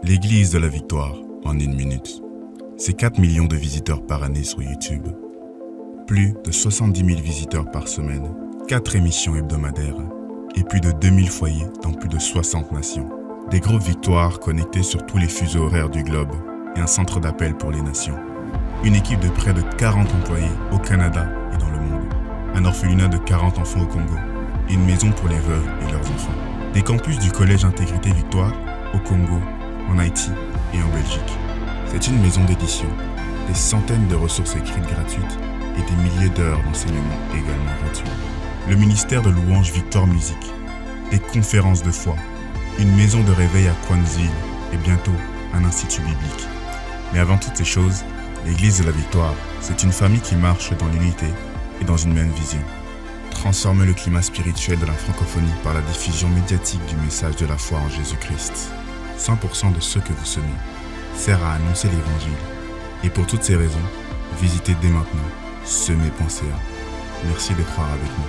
L'église de la victoire en une minute. C'est 4 millions de visiteurs par année sur YouTube. Plus de 70 000 visiteurs par semaine, 4 émissions hebdomadaires et plus de 2000 foyers dans plus de 60 nations. Des groupes victoires connectés sur tous les fuseaux horaires du globe et un centre d'appel pour les nations. Une équipe de près de 40 employés au Canada et dans le monde. Un orphelinat de 40 enfants au Congo. Et une maison pour les veuves et leurs enfants. Des campus du Collège Intégrité Victoire au Congo, en Haïti et en Belgique. C'est une maison d'édition, des centaines de ressources écrites gratuites et des milliers d'heures d'enseignement également gratuits. Le ministère de louange Victoire Musique, des conférences de foi, une maison de réveil à Kwanzille et bientôt un institut biblique. Mais avant toutes ces choses, l'Église de la Victoire, c'est une famille qui marche dans l'unité et dans une même vision. Transformer le climat spirituel de la francophonie par la diffusion médiatique du message de la foi en Jésus-Christ. 100% de ce que vous semez sert à annoncer l'Évangile. Et pour toutes ces raisons, visitez dès maintenant semer.ca. Merci de croire avec nous.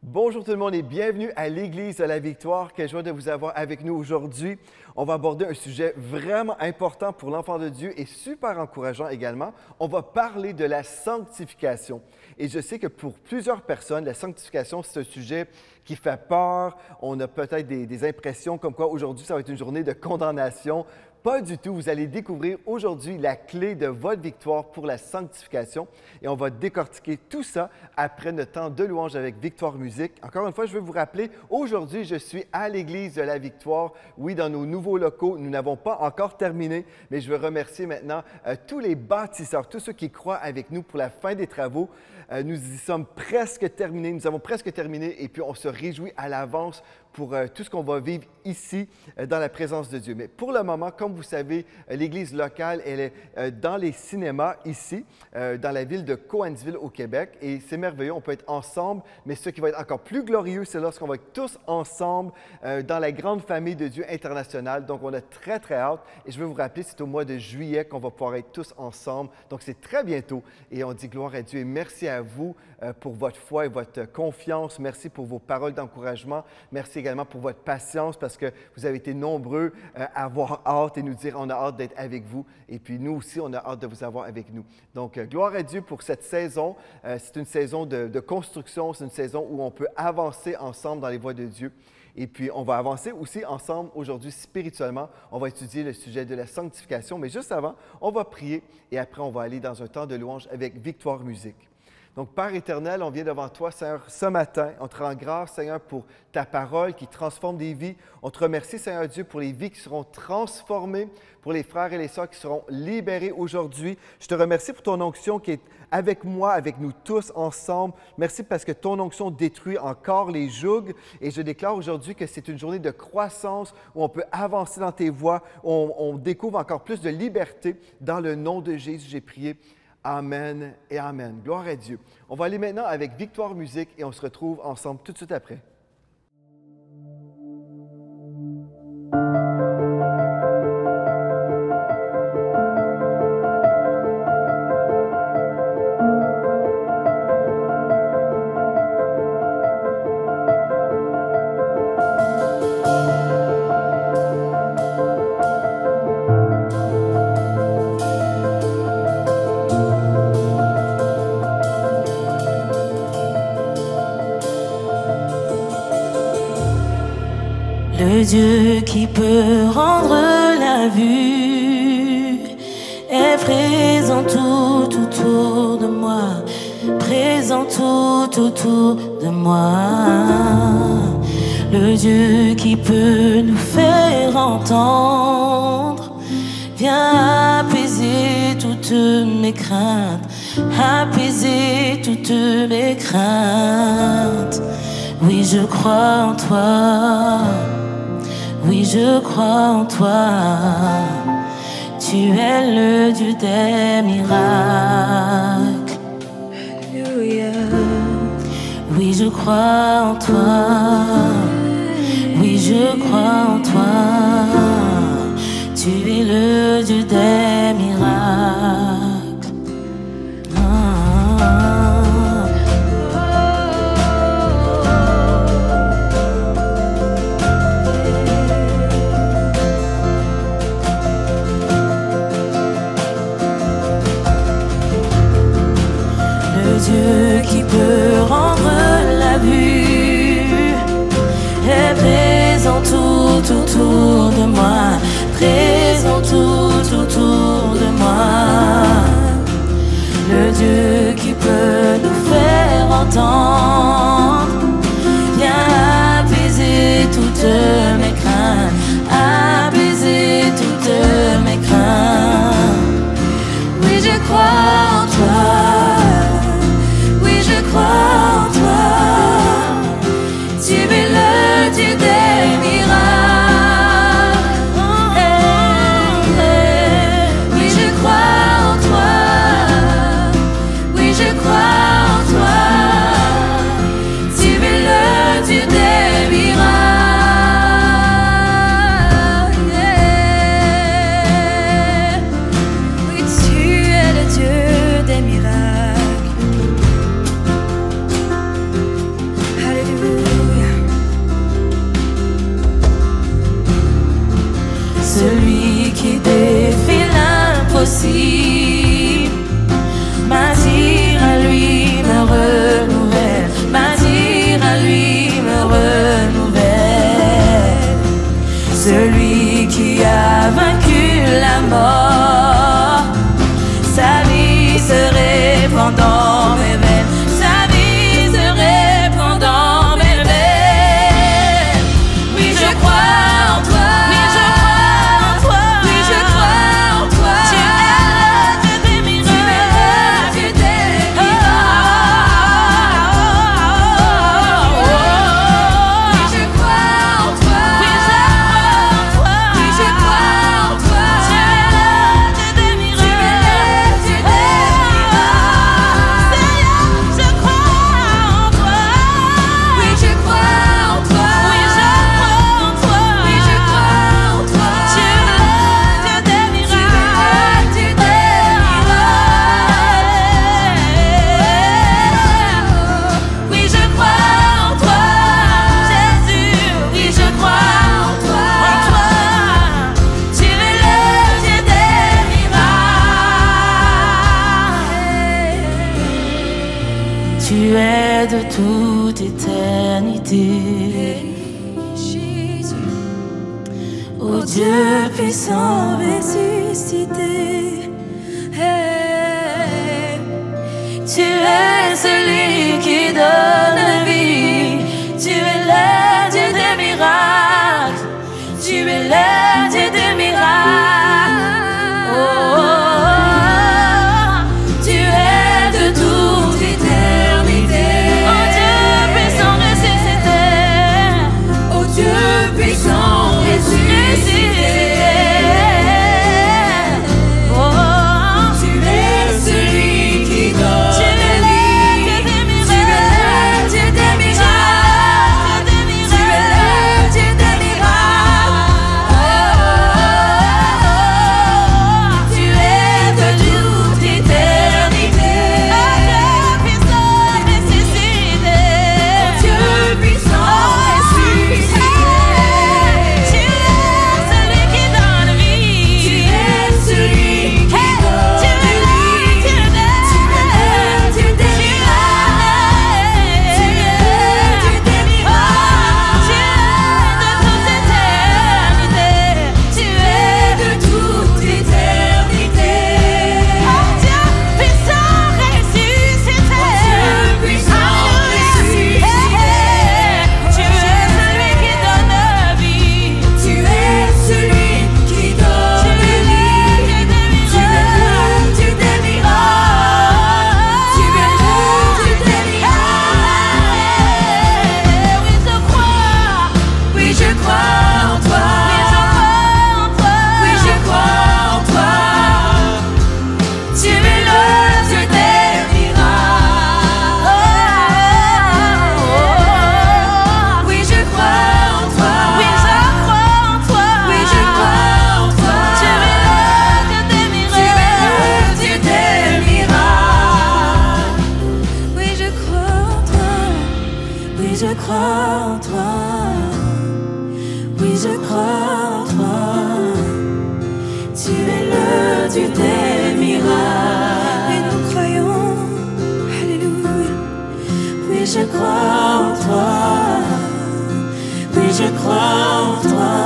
Bonjour tout le monde et bienvenue à l'Église de la Victoire. Quelle joie de vous avoir avec nous aujourd'hui. On va aborder un sujet vraiment important pour l'enfant de Dieu et super encourageant également. On va parler de la sanctification. Et je sais que pour plusieurs personnes, la sanctification, c'est un sujet qui fait peur. On a peut-être des impressions comme quoi aujourd'hui, ça va être une journée de condamnation. Pas du tout. Vous allez découvrir aujourd'hui la clé de votre victoire pour la sanctification et on va décortiquer tout ça après notre temps de louange avec Victoire Musique. Encore une fois, je veux vous rappeler, aujourd'hui, je suis à l'Église de la Victoire. Oui, dans nos nouveaux locaux, nous n'avons pas encore terminé, mais je veux remercier maintenant tous les bâtisseurs, tous ceux qui croient avec nous pour la fin des travaux. Nous y sommes presque terminés, nous avons presque terminé et puis on se réjouit à l'avance pour tout ce qu'on va vivre ici dans la présence de Dieu. Mais pour le moment, comme vous savez, l'Église locale, elle est dans les cinémas ici, dans la ville de Cowansville au Québec. Et c'est merveilleux, on peut être ensemble, mais ce qui va être encore plus glorieux, c'est lorsqu'on va être tous ensemble dans la grande famille de Dieu internationale. Donc, on a très, très hâte. Et je veux vous rappeler, c'est au mois de juillet qu'on va pouvoir être tous ensemble. Donc, c'est très bientôt. Et on dit gloire à Dieu et merci à vous pour votre foi et votre confiance. Merci pour vos paroles d'encouragement. Merci également pour votre patience parce que vous avez été nombreux à avoir hâte et nous dire on a hâte d'être avec vous. Et puis nous aussi, on a hâte de vous avoir avec nous. Donc, gloire à Dieu pour cette saison. C'est une saison de construction, c'est une saison où on peut avancer ensemble dans les voies de Dieu. Et puis, on va avancer aussi ensemble aujourd'hui spirituellement. On va étudier le sujet de la sanctification. Mais juste avant, on va prier et après, on va aller dans un temps de louange avec Victoire Musique. Donc, Père éternel, on vient devant toi, Seigneur, ce matin. On te rend grâce, Seigneur, pour ta parole qui transforme des vies. On te remercie, Seigneur Dieu, pour les vies qui seront transformées, pour les frères et les sœurs qui seront libérés aujourd'hui. Je te remercie pour ton onction qui est avec moi, avec nous tous ensemble. Merci parce que ton onction détruit encore les jougs. Et je déclare aujourd'hui que c'est une journée de croissance où on peut avancer dans tes voies, où on découvre encore plus de liberté. Dans le nom de Jésus, j'ai prié. Amen et Amen. Gloire à Dieu. On va aller maintenant avec Victoire Musique et on se retrouve ensemble tout de suite après. Le Dieu qui peut rendre la vue est présent tout autour de moi, présent tout autour de moi. Le Dieu qui peut nous faire entendre vient apaiser toutes mes craintes, apaiser toutes mes craintes. Oui, je crois en toi. Oui, je crois en toi. Tu es le Dieu des miracles. Alléluia. Oui, je crois en toi. Oui, je crois en toi. Tu es le Dieu des miracles. Le Dieu qui peut rendre la vue est présent tout autour de moi, présent tout autour de moi. Le Dieu qui peut nous faire entendre vient apaiser toutes mes craintes, apaiser toutes mes craintes. Oui, je crois en toi. Oui, je crois en toi. Tu es le Dieu des miracles. Oui, je crois en toi. Oui, je crois en toi. Tu es le Dieu des miracles. Oui, tu es le Dieu des miracles. Alléluia. Celui qui défie l'impossible, m'attire à lui, me renouvelle, m'attire à lui, me renouvelle. Celui qui a vaincu la mort, sa vie se répand dans mes veines, sa vie se répand dans mes veines. Oui, je crois en toi. Oui, je crois en toi. Oui, je crois en toi. Tu es le Dieu des miracles. Tu es le Dieu des miracles. Oui, je crois en toi. Oui, je crois en toi. Oui, je crois en toi. Tu es le Dieu des miracles. Tu es le Dieu des miracles. Seigneur, je crois en toi. Oui, je crois en toi. Oui, je crois en toi. Oui, je crois en toi. Tu es le Dieu des miracles. Tu es le Dieu des miracles. Oui, je crois en toi, Jésus. Oui, je crois en toi. Tu es le Dieu des miracles. Tu es de toute éternité. Jésus, Ô Dieu puissant, ressuscité. Hey. tu es celui qui donne vie. Tu es le Dieu des miracles. Tu es le Dieu des miracles. Oh, tu es de toute éternité. Oh Dieu puissant ressuscité. Oh Dieu puissant, ressuscité. Oh, Tu es celui qui donne tu es le vie. Dieu des Tu es le miracles. Dieu des miracles. je crois en toi.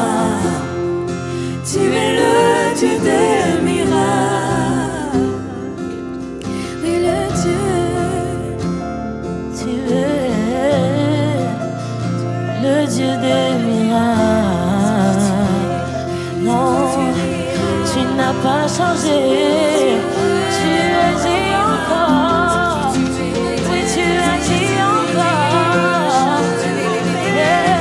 Tu es le Dieu des miracles. Oui, le Dieu. Tu es le Dieu des miracles. Non, tu n'as pas changé. Tu as dit encore. Oui, tu as dit encore. Yeah.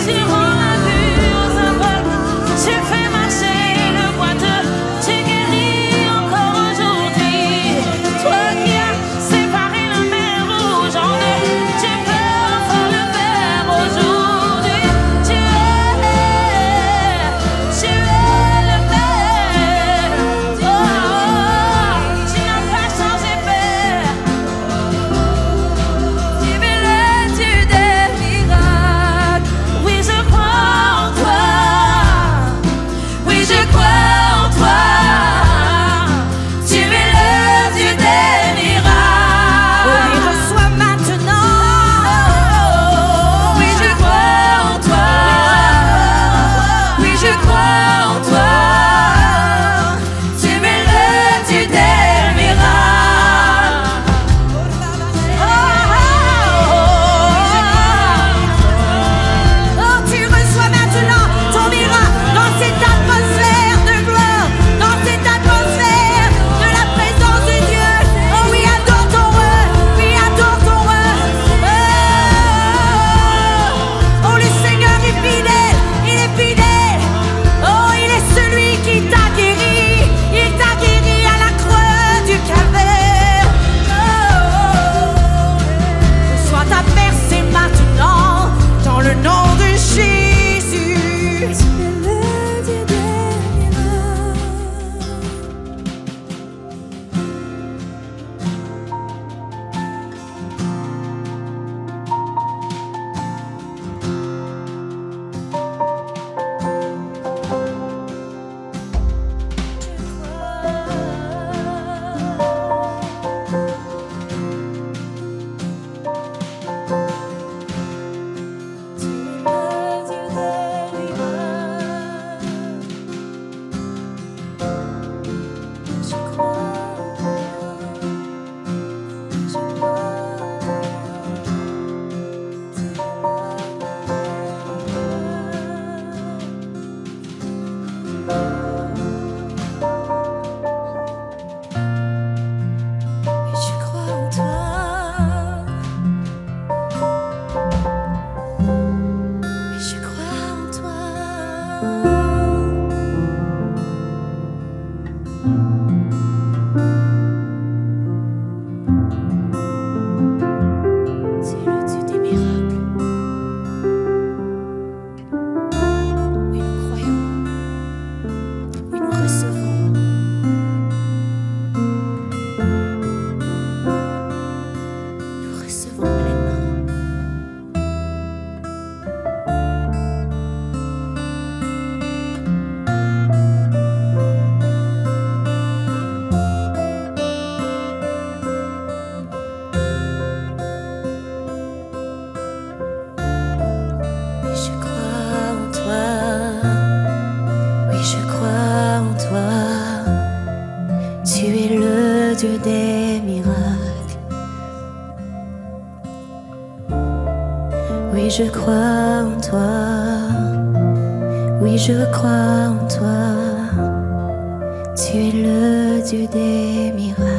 Tu rends la vue aux aveugles. Tu fais marcher le boiteux. Tu guéris encore aujourd'hui. Toi qui as séparé la mer rouge en deux, tu peux encore le faire aujourd'hui. Tu es le Père. Oh, tu n'as pas changé, Père. Tu es le Dieu des miracles. Oui, je crois en toi. Oui, je crois en toi. Tu es le Dieu des miracles. Oui, reçois maintenant. Oui, je crois en toi. Oui, je crois en toi. Tu es le Dieu des miracles. Oh, tu reçois maintenant ton miracle dans cette atmosphère de gloire, dans cette atmosphère de la présence de Dieu. Oh oui, adore ton roi, oui, adore ton roi. Oh, le Seigneur est fidèle, il est fidèle. Oh, il est celui qui t'a guéri, il t'a guéri à la croix du Calvaire. Sois ta percée maintenant dans le nom de Jésus. Tu es le Dieu des miracles. Je crois en toi. Je crois en toi. C'est le Dieu des miracles. Oui, nous croyons. Oui, nous recevons. Nous recevons pleinement. Oui, je crois en toi. Oui, je crois en toi. Tu es le Dieu des miracles. Oui, je crois en toi. Oui, je crois en toi. Tu es le Dieu des miracles.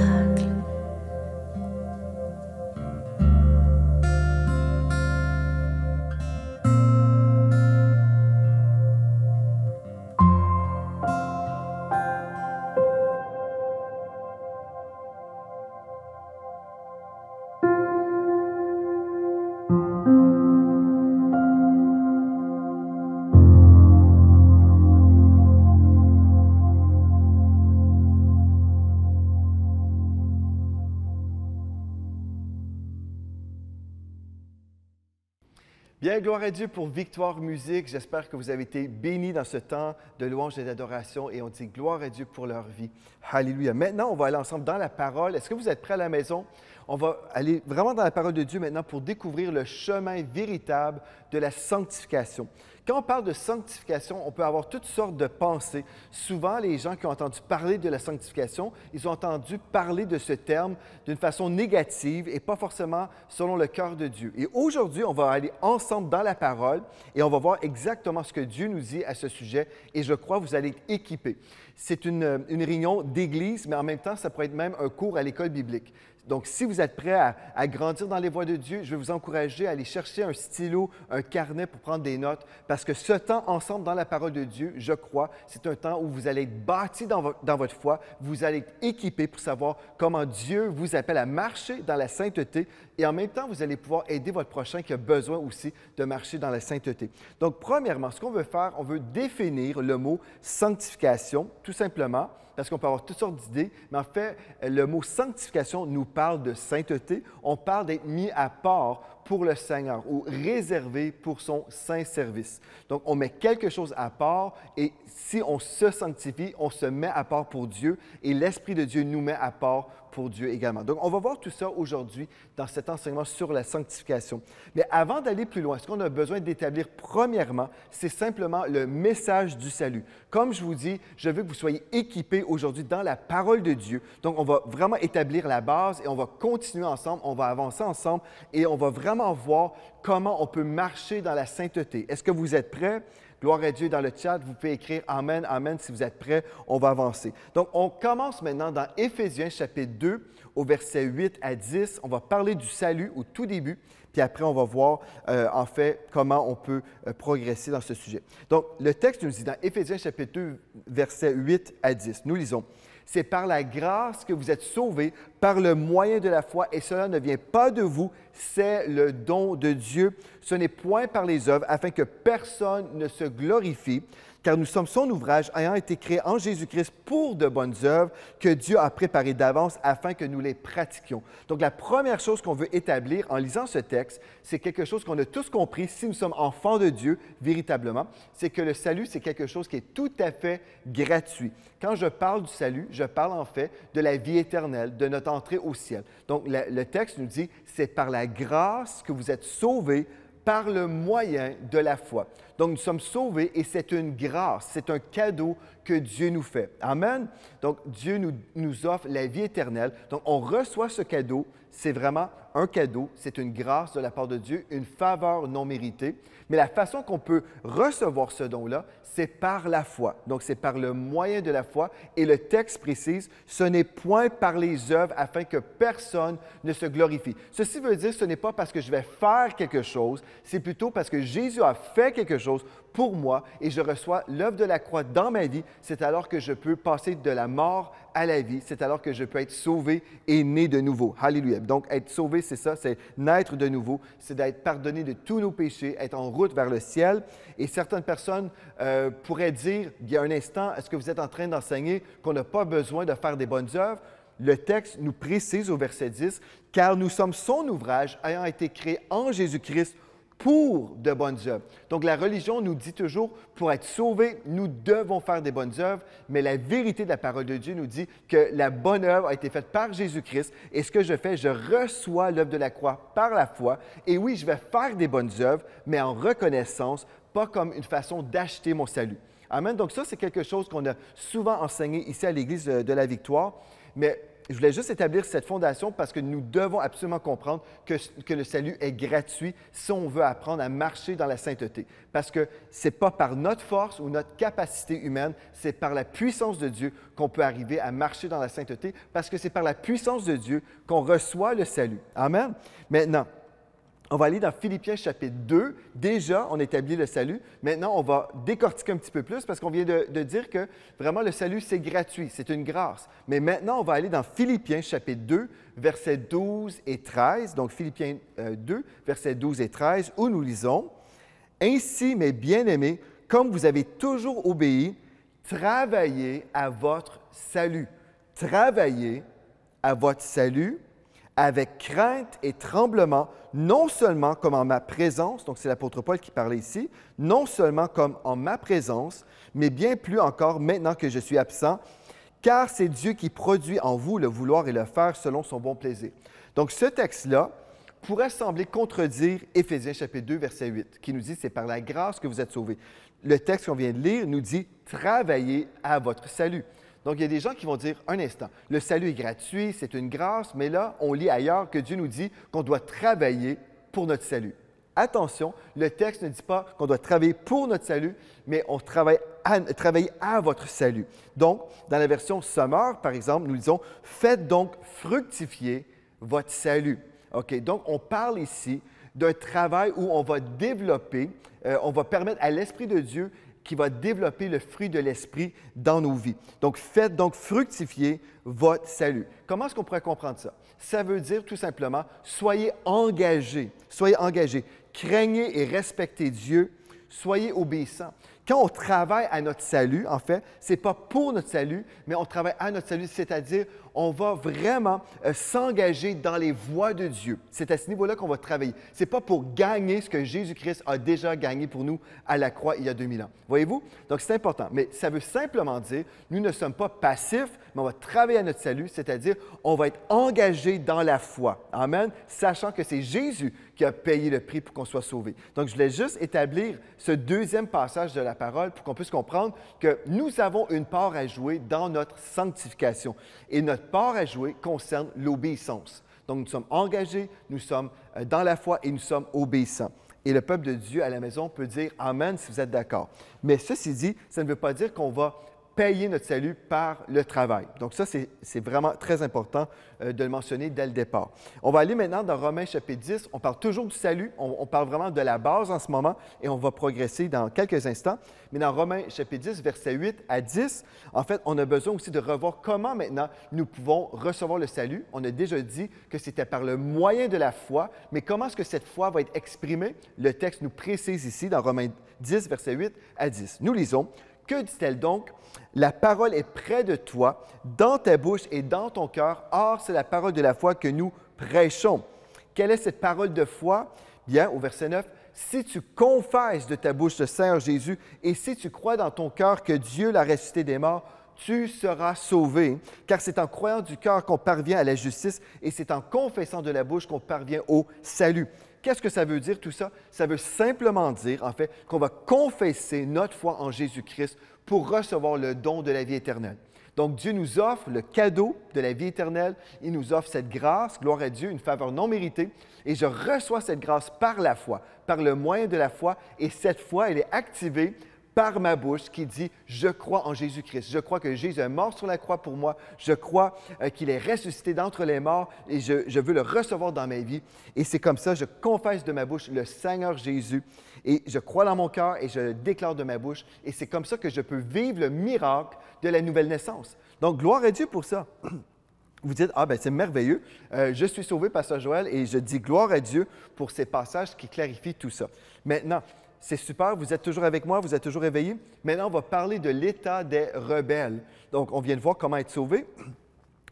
Bien, gloire à Dieu pour Victoire Musique. J'espère que vous avez été bénis dans ce temps de louange et d'adoration et on dit gloire à Dieu pour leur vie. Alléluia. Maintenant, on va aller ensemble dans la parole. Est-ce que vous êtes prêts à la maison? On va aller vraiment dans la parole de Dieu maintenant pour découvrir le chemin véritable de la sanctification. Quand on parle de sanctification, on peut avoir toutes sortes de pensées. Souvent, les gens qui ont entendu parler de la sanctification, ils ont entendu parler de ce terme d'une façon négative et pas forcément selon le cœur de Dieu. Et aujourd'hui, on va aller ensemble dans la parole et on va voir exactement ce que Dieu nous dit à ce sujet et je crois que vous allez être équipés. C'est une réunion d'église, mais en même temps, ça pourrait être même un cours à l'école biblique. Donc, si vous êtes prêts à grandir dans les voies de Dieu, je vais vous encourager à aller chercher un stylo, un carnet pour prendre des notes, parce que ce temps ensemble dans la parole de Dieu, je crois, c'est un temps où vous allez être bâtis dans votre foi, vous allez être équipés pour savoir comment Dieu vous appelle à marcher dans la sainteté et en même temps, vous allez pouvoir aider votre prochain qui a besoin aussi de marcher dans la sainteté. Donc, premièrement, ce qu'on veut faire, on veut définir le mot sanctification, tout simplement, parce qu'on peut avoir toutes sortes d'idées, mais en fait, le mot sanctification nous parle de sainteté. On parle d'être mis à part pour le Seigneur ou réservé pour son saint service. Donc, on met quelque chose à part et si on se sanctifie, on se met à part pour Dieu et l'Esprit de Dieu nous met à part pour Dieu également. Donc, on va voir tout ça aujourd'hui dans cet enseignement sur la sanctification. Mais avant d'aller plus loin, ce qu'on a besoin d'établir premièrement, c'est simplement le message du salut. Comme je vous dis, je veux que vous soyez équipés aujourd'hui dans la parole de Dieu. Donc, on va vraiment établir la base et on va continuer ensemble, on va avancer ensemble et on va vraiment voir comment on peut marcher dans la sainteté. Est-ce que vous êtes prêts? Gloire à Dieu dans le chat, vous pouvez écrire « Amen, Amen » si vous êtes prêts, on va avancer. Donc, on commence maintenant dans Éphésiens chapitre 2, au verset 8 à 10. On va parler du salut au tout début, puis après, on va voir en fait comment on peut progresser dans ce sujet. Donc, le texte nous dit dans Éphésiens chapitre 2, verset 8 à 10, nous lisons. C'est par la grâce que vous êtes sauvés par le moyen de la foi, et cela ne vient pas de vous, c'est le don de Dieu. Ce n'est point par les œuvres, afin que personne ne se glorifie, car nous sommes son ouvrage, ayant été créés en Jésus-Christ pour de bonnes œuvres que Dieu a préparées d'avance afin que nous les pratiquions. Donc, la première chose qu'on veut établir en lisant ce texte, c'est quelque chose qu'on a tous compris si nous sommes enfants de Dieu véritablement, c'est que le salut, c'est quelque chose qui est tout à fait gratuit. Quand je parle du salut, je parle en fait de la vie éternelle, de notre entrée au ciel. Donc, le texte nous dit, c'est par la grâce que vous êtes sauvés par le moyen de la foi. Donc, nous sommes sauvés et c'est une grâce, c'est un cadeau que Dieu nous fait. Amen. Donc, Dieu nous offre la vie éternelle. Donc, on reçoit ce cadeau. C'est vraiment un cadeau, c'est une grâce de la part de Dieu, une faveur non méritée. Mais la façon qu'on peut recevoir ce don-là, c'est par la foi. Donc, c'est par le moyen de la foi. Et le texte précise, ce n'est point par les œuvres afin que personne ne se glorifie. Ceci veut dire, ce n'est pas parce que je vais faire quelque chose, c'est plutôt parce que Jésus a fait quelque chose pour moi et je reçois l'œuvre de la croix dans ma vie. C'est alors que je peux passer de la mort à la vie. C'est alors que je peux être sauvé et né de nouveau. Alléluia. Donc, être sauvé, c'est ça, c'est naître de nouveau, c'est d'être pardonné de tous nos péchés, être en route vers le ciel. Et certaines personnes pourraient dire, il y a un instant, est-ce que vous êtes en train d'enseigner qu'on n'a pas besoin de faire des bonnes œuvres? Le texte nous précise au verset 10, « Car nous sommes son ouvrage, ayant été créés en Jésus-Christ pour de bonnes œuvres. » Donc, la religion nous dit toujours, pour être sauvés, nous devons faire des bonnes œuvres, mais la vérité de la parole de Dieu nous dit que la bonne œuvre a été faite par Jésus-Christ. Et ce que je fais, je reçois l'œuvre de la croix par la foi. Et oui, je vais faire des bonnes œuvres, mais en reconnaissance, pas comme une façon d'acheter mon salut. Amen. Donc, ça, c'est quelque chose qu'on a souvent enseigné ici à l'Église de la Victoire. Mais je voulais juste établir cette fondation parce que nous devons absolument comprendre que le salut est gratuit si on veut apprendre à marcher dans la sainteté. Parce que ce n'est pas par notre force ou notre capacité humaine, c'est par la puissance de Dieu qu'on peut arriver à marcher dans la sainteté parce que c'est par la puissance de Dieu qu'on reçoit le salut. Amen. Maintenant, on va aller dans Philippiens chapitre 2. Déjà, on établit le salut. Maintenant, on va décortiquer un petit peu plus parce qu'on vient de dire que vraiment le salut, c'est gratuit, c'est une grâce. Mais maintenant, on va aller dans Philippiens chapitre 2, versets 12 et 13. Donc, Philippiens 2, versets 12 et 13, où nous lisons « Ainsi, mes bien-aimés, comme vous avez toujours obéi, travaillez à votre salut. » Travaillez à votre salut avec crainte et tremblement, non seulement comme en ma présence, donc c'est l'apôtre Paul qui parlait ici, non seulement comme en ma présence, mais bien plus encore maintenant que je suis absent, car c'est Dieu qui produit en vous le vouloir et le faire selon son bon plaisir. Donc, ce texte-là pourrait sembler contredire Éphésiens chapitre 2, verset 8, qui nous dit « C'est par la grâce que vous êtes sauvés ». Le texte qu'on vient de lire nous dit « Travaillez à votre salut ». Donc, il y a des gens qui vont dire « Un instant, le salut est gratuit, c'est une grâce », mais là, on lit ailleurs que Dieu nous dit qu'on doit travailler pour notre salut. Attention, le texte ne dit pas qu'on doit travailler pour notre salut, mais on travaille à votre salut. Donc, dans la version Summer, par exemple, nous disons « Faites donc fructifier votre salut ». OK, donc on parle ici d'un travail où on va développer, on va permettre à l'Esprit de Dieu qui va développer le fruit de l'Esprit dans nos vies. Donc, faites donc fructifier votre salut. Comment est-ce qu'on pourrait comprendre ça? Ça veut dire tout simplement, soyez engagés, craignez et respectez Dieu, soyez obéissants. Quand on travaille à notre salut, en fait, ce n'est pas pour notre salut, mais on travaille à notre salut, c'est-à-dire on va vraiment s'engager dans les voies de Dieu. C'est à ce niveau-là qu'on va travailler. Ce n'est pas pour gagner ce que Jésus-Christ a déjà gagné pour nous à la croix il y a 2000 ans. Voyez-vous? Donc, c'est important. Mais ça veut simplement dire, nous ne sommes pas passifs, mais on va travailler à notre salut, c'est-à-dire on va être engagé dans la foi. Amen? Sachant que c'est Jésus qui a payé le prix pour qu'on soit sauvé. Donc, je voulais juste établir ce deuxième passage de la parole pour qu'on puisse comprendre que nous avons une part à jouer dans notre sanctification. Et notre part à jouer concerne l'obéissance. Donc, nous sommes engagés, nous sommes dans la foi et nous sommes obéissants. Et le peuple de Dieu à la maison peut dire « Amen » si vous êtes d'accord. Mais ceci dit, ça ne veut pas dire qu'on va payer notre salut par le travail. Donc ça, c'est vraiment très important de le mentionner dès le départ. On va aller maintenant dans Romains chapitre 10. On parle toujours du salut. On parle vraiment de la base en ce moment et on va progresser dans quelques instants. Mais dans Romains chapitre 10, versets 8 à 10, en fait, on a besoin aussi de revoir comment maintenant nous pouvons recevoir le salut. On a déjà dit que c'était par le moyen de la foi, mais comment est-ce que cette foi va être exprimée? Le texte nous précise ici dans Romains 10, versets 8 à 10. Nous lisons. Que dit-elle donc? La parole est près de toi, dans ta bouche et dans ton cœur. Or, c'est la parole de la foi que nous prêchons. Quelle est cette parole de foi? Bien, au verset 9, « Si tu confesses de ta bouche le Seigneur Jésus et si tu crois dans ton cœur que Dieu l'a ressuscité des morts, tu seras sauvé, car c'est en croyant du cœur qu'on parvient à la justice et c'est en confessant de la bouche qu'on parvient au salut. » Qu'est-ce que ça veut dire tout ça? Ça veut simplement dire, en fait, qu'on va confesser notre foi en Jésus-Christ pour recevoir le don de la vie éternelle. Donc, Dieu nous offre le cadeau de la vie éternelle. Il nous offre cette grâce, gloire à Dieu, une faveur non méritée. Et je reçois cette grâce par la foi, par le moyen de la foi. Et cette foi, elle est activée par ma bouche qui dit « Je crois en Jésus-Christ. Je crois que Jésus est mort sur la croix pour moi. Je crois qu'il est ressuscité d'entre les morts et je veux le recevoir dans ma vie. » Et c'est comme ça, je confesse de ma bouche le Seigneur Jésus et je crois dans mon cœur et je le déclare de ma bouche. Et c'est comme ça que je peux vivre le miracle de la nouvelle naissance. Donc, gloire à Dieu pour ça. Vous dites, ah ben c'est merveilleux, je suis sauvé, Pasteur Joël, et je dis gloire à Dieu pour ces passages qui clarifient tout ça. Maintenant, c'est super, vous êtes toujours avec moi, vous êtes toujours éveillés. Maintenant, on va parler de l'état des rebelles. Donc, on vient de voir comment être sauvé.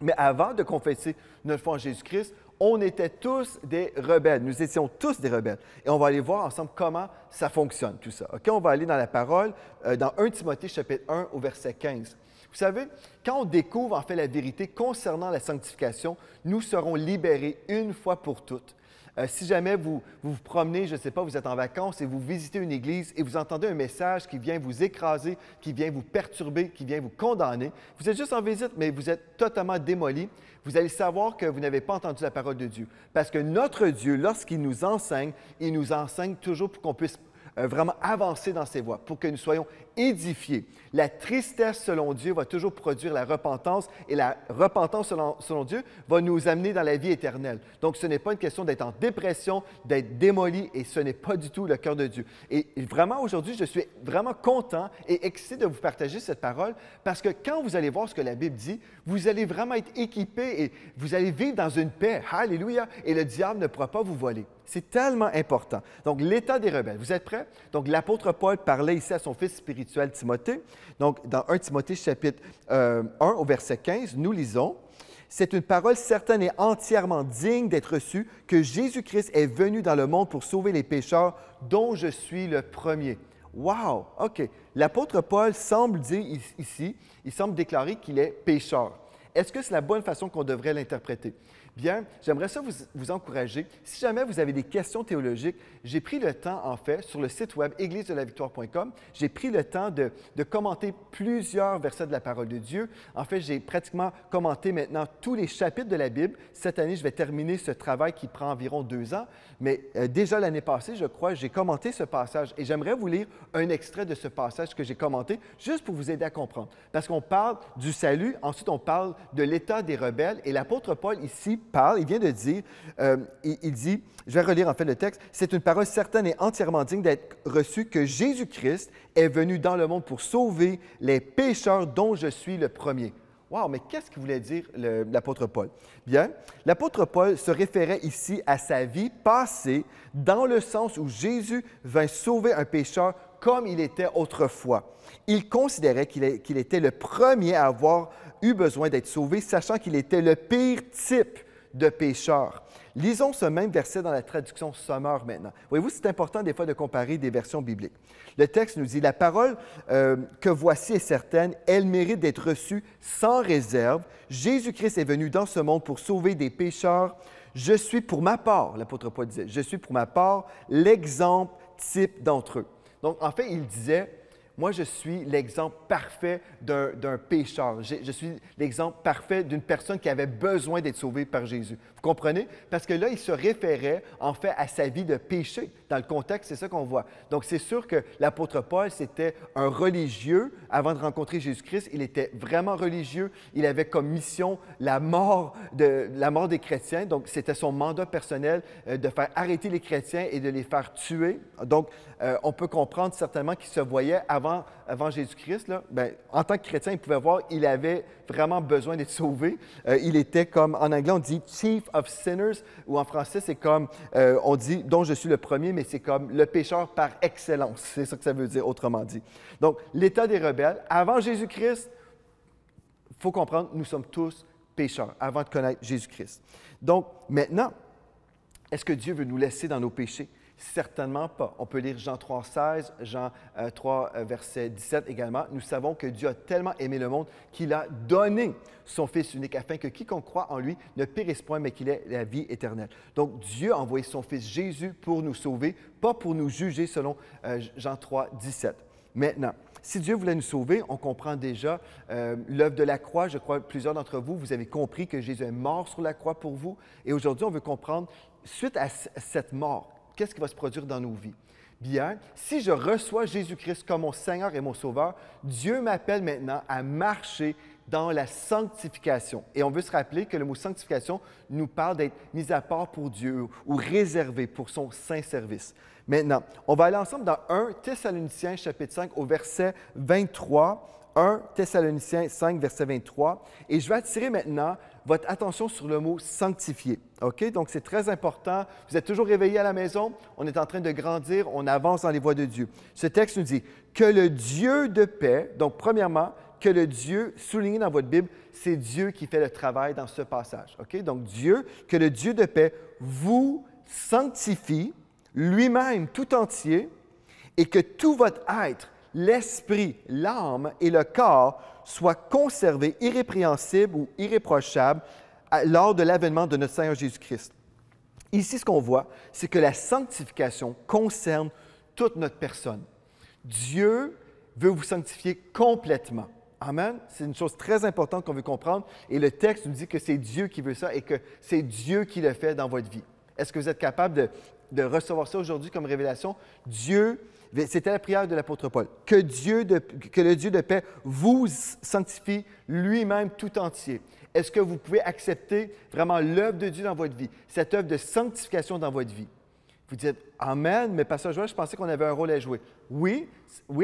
Mais avant de confesser notre foi en Jésus-Christ, on était tous des rebelles. Nous étions tous des rebelles. Et on va aller voir ensemble comment ça fonctionne, tout ça. OK, on va aller dans la parole, dans 1 Timothée chapitre 1 au verset 15. Vous savez, quand on découvre en fait la vérité concernant la sanctification, nous serons libérés une fois pour toutes. Si jamais vous vous promenez, je ne sais pas, vous êtes en vacances et vous visitez une église et vous entendez un message qui vient vous écraser, qui vient vous perturber, qui vient vous condamner, vous êtes juste en visite, mais vous êtes totalement démoli, vous allez savoir que vous n'avez pas entendu la parole de Dieu. Parce que notre Dieu, lorsqu'il nous enseigne, il nous enseigne toujours pour qu'on puisse vraiment avancer dans ses voies, pour que nous soyons édifiés. La tristesse, selon Dieu, va toujours produire la repentance et la repentance, selon Dieu, va nous amener dans la vie éternelle. Donc, ce n'est pas une question d'être en dépression, d'être démoli, et ce n'est pas du tout le cœur de Dieu. Et vraiment, aujourd'hui, je suis vraiment content et excité de vous partager cette parole parce que quand vous allez voir ce que la Bible dit, vous allez vraiment être équipés et vous allez vivre dans une paix. Alléluia! Et le diable ne pourra pas vous voler. C'est tellement important. Donc, l'état des rebelles. Vous êtes prêts? Donc, l'apôtre Paul parlait ici à son fils spirituel Timothée. Donc, dans 1 Timothée chapitre 1 au verset 15, nous lisons « C'est une parole certaine et entièrement digne d'être reçue que Jésus-Christ est venu dans le monde pour sauver les pécheurs, dont je suis le premier. » Wow! OK. L'apôtre Paul semble dire ici, il semble déclarer qu'il est pécheur. Est-ce que c'est la bonne façon qu'on devrait l'interpréter? Bien, j'aimerais ça vous encourager. Si jamais vous avez des questions théologiques, j'ai pris le temps, en fait, sur le site web églisedelavictoire.com, j'ai pris le temps de commenter plusieurs versets de la parole de Dieu. En fait, j'ai pratiquement commenté maintenant tous les chapitres de la Bible. Cette année, je vais terminer ce travail qui prend environ 2 ans, mais déjà l'année passée, je crois, j'ai commenté ce passage et j'aimerais vous lire un extrait de ce passage que j'ai commenté, juste pour vous aider à comprendre. Parce qu'on parle du salut, ensuite on parle de l'état des rebelles et l'apôtre Paul ici parle, il vient de dire, il dit, je vais relire en fait le texte, c'est une parole certaine et entièrement digne d'être reçue que Jésus-Christ est venu dans le monde pour sauver les pécheurs dont je suis le premier. Wow, mais qu'est-ce qu'il voulait dire l'apôtre Paul? Bien, l'apôtre Paul se référait ici à sa vie passée dans le sens où Jésus vint sauver un pécheur comme il était autrefois. Il considérait qu'il était le premier à avoir eu besoin d'être sauvé, sachant qu'il était le pire type de pécheur. Lisons ce même verset dans la traduction Sommeur maintenant. Voyez-vous, c'est important des fois de comparer des versions bibliques. Le texte nous dit, « La parole que voici est certaine, elle mérite d'être reçue sans réserve. Jésus-Christ est venu dans ce monde pour sauver des pécheurs. Je suis pour ma part, l'apôtre Paul disait, je suis pour ma part l'exemple type d'entre eux. » Donc, en fait, il disait, moi, je suis l'exemple parfait d'un pécheur. Je suis l'exemple parfait d'une personne qui avait besoin d'être sauvée par Jésus. Vous comprenez? Parce que là, il se référait en fait à sa vie de péché. Dans le contexte, c'est ça qu'on voit. Donc, c'est sûr que l'apôtre Paul, c'était un religieux. Avant de rencontrer Jésus-Christ, il était vraiment religieux. Il avait comme mission la mort des chrétiens. Donc, c'était son mandat personnel de faire arrêter les chrétiens et de les faire tuer. Donc, on peut comprendre certainement qu'il se voyait avant Jésus-Christ, en tant que chrétien, il pouvait voir qu'il avait vraiment besoin d'être sauvé. Il était comme, en anglais, on dit « chief of sinners », ou en français, c'est comme, on dit « dont je suis le premier », mais c'est comme le pécheur par excellence. C'est ça que ça veut dire, autrement dit. Donc, l'état des rebelles, avant Jésus-Christ, il faut comprendre, nous sommes tous pécheurs, avant de connaître Jésus-Christ. Donc, maintenant, est-ce que Dieu veut nous laisser dans nos péchés? Certainement pas. On peut lire Jean 3, 16, Jean 3, verset 17 également. Nous savons que Dieu a tellement aimé le monde qu'il a donné son Fils unique afin que quiconque croit en lui ne périsse point, mais qu'il ait la vie éternelle. Donc, Dieu a envoyé son Fils Jésus pour nous sauver, pas pour nous juger selon Jean 3, 17. Maintenant, si Dieu voulait nous sauver, on comprend déjà l'œuvre de la croix. Je crois que plusieurs d'entre vous, vous avez compris que Jésus est mort sur la croix pour vous. Et aujourd'hui, on veut comprendre, suite à cette mort, qu'est-ce qui va se produire dans nos vies? Bien, si je reçois Jésus-Christ comme mon Seigneur et mon Sauveur, Dieu m'appelle maintenant à marcher dans la sanctification. Et on veut se rappeler que le mot sanctification nous parle d'être mis à part pour Dieu ou réservé pour son saint service. Maintenant, on va aller ensemble dans 1 Thessaloniciens chapitre 5 au verset 23. 1 Thessaloniciens 5, verset 23. Et je vais attirer maintenant votre attention sur le mot « sanctifier ». OK? Donc, c'est très important. Vous êtes toujours réveillés à la maison. On est en train de grandir. On avance dans les voies de Dieu. Ce texte nous dit « Que le Dieu de paix », donc premièrement, que le Dieu, souligné dans votre Bible, c'est Dieu qui fait le travail dans ce passage. OK? Donc, Dieu, que le Dieu de paix vous sanctifie lui-même tout entier et que tout votre être, l'esprit, l'âme et le corps soient conservés irrépréhensibles ou irréprochables lors de l'avènement de notre Seigneur Jésus-Christ. Ici, ce qu'on voit, c'est que la sanctification concerne toute notre personne. Dieu veut vous sanctifier complètement. Amen. C'est une chose très importante qu'on veut comprendre. Et le texte nous dit que c'est Dieu qui veut ça et que c'est Dieu qui le fait dans votre vie. Est-ce que vous êtes capable de recevoir ça aujourd'hui comme révélation? Dieu, c'était la prière de l'apôtre Paul, que le Dieu de paix vous sanctifie lui-même tout entier. Est-ce que vous pouvez accepter vraiment l'œuvre de Dieu dans votre vie, cette œuvre de sanctification dans votre vie? Vous dites « Amen, mais Pasteur Joël, je pensais qu'on avait un rôle à jouer. » Oui,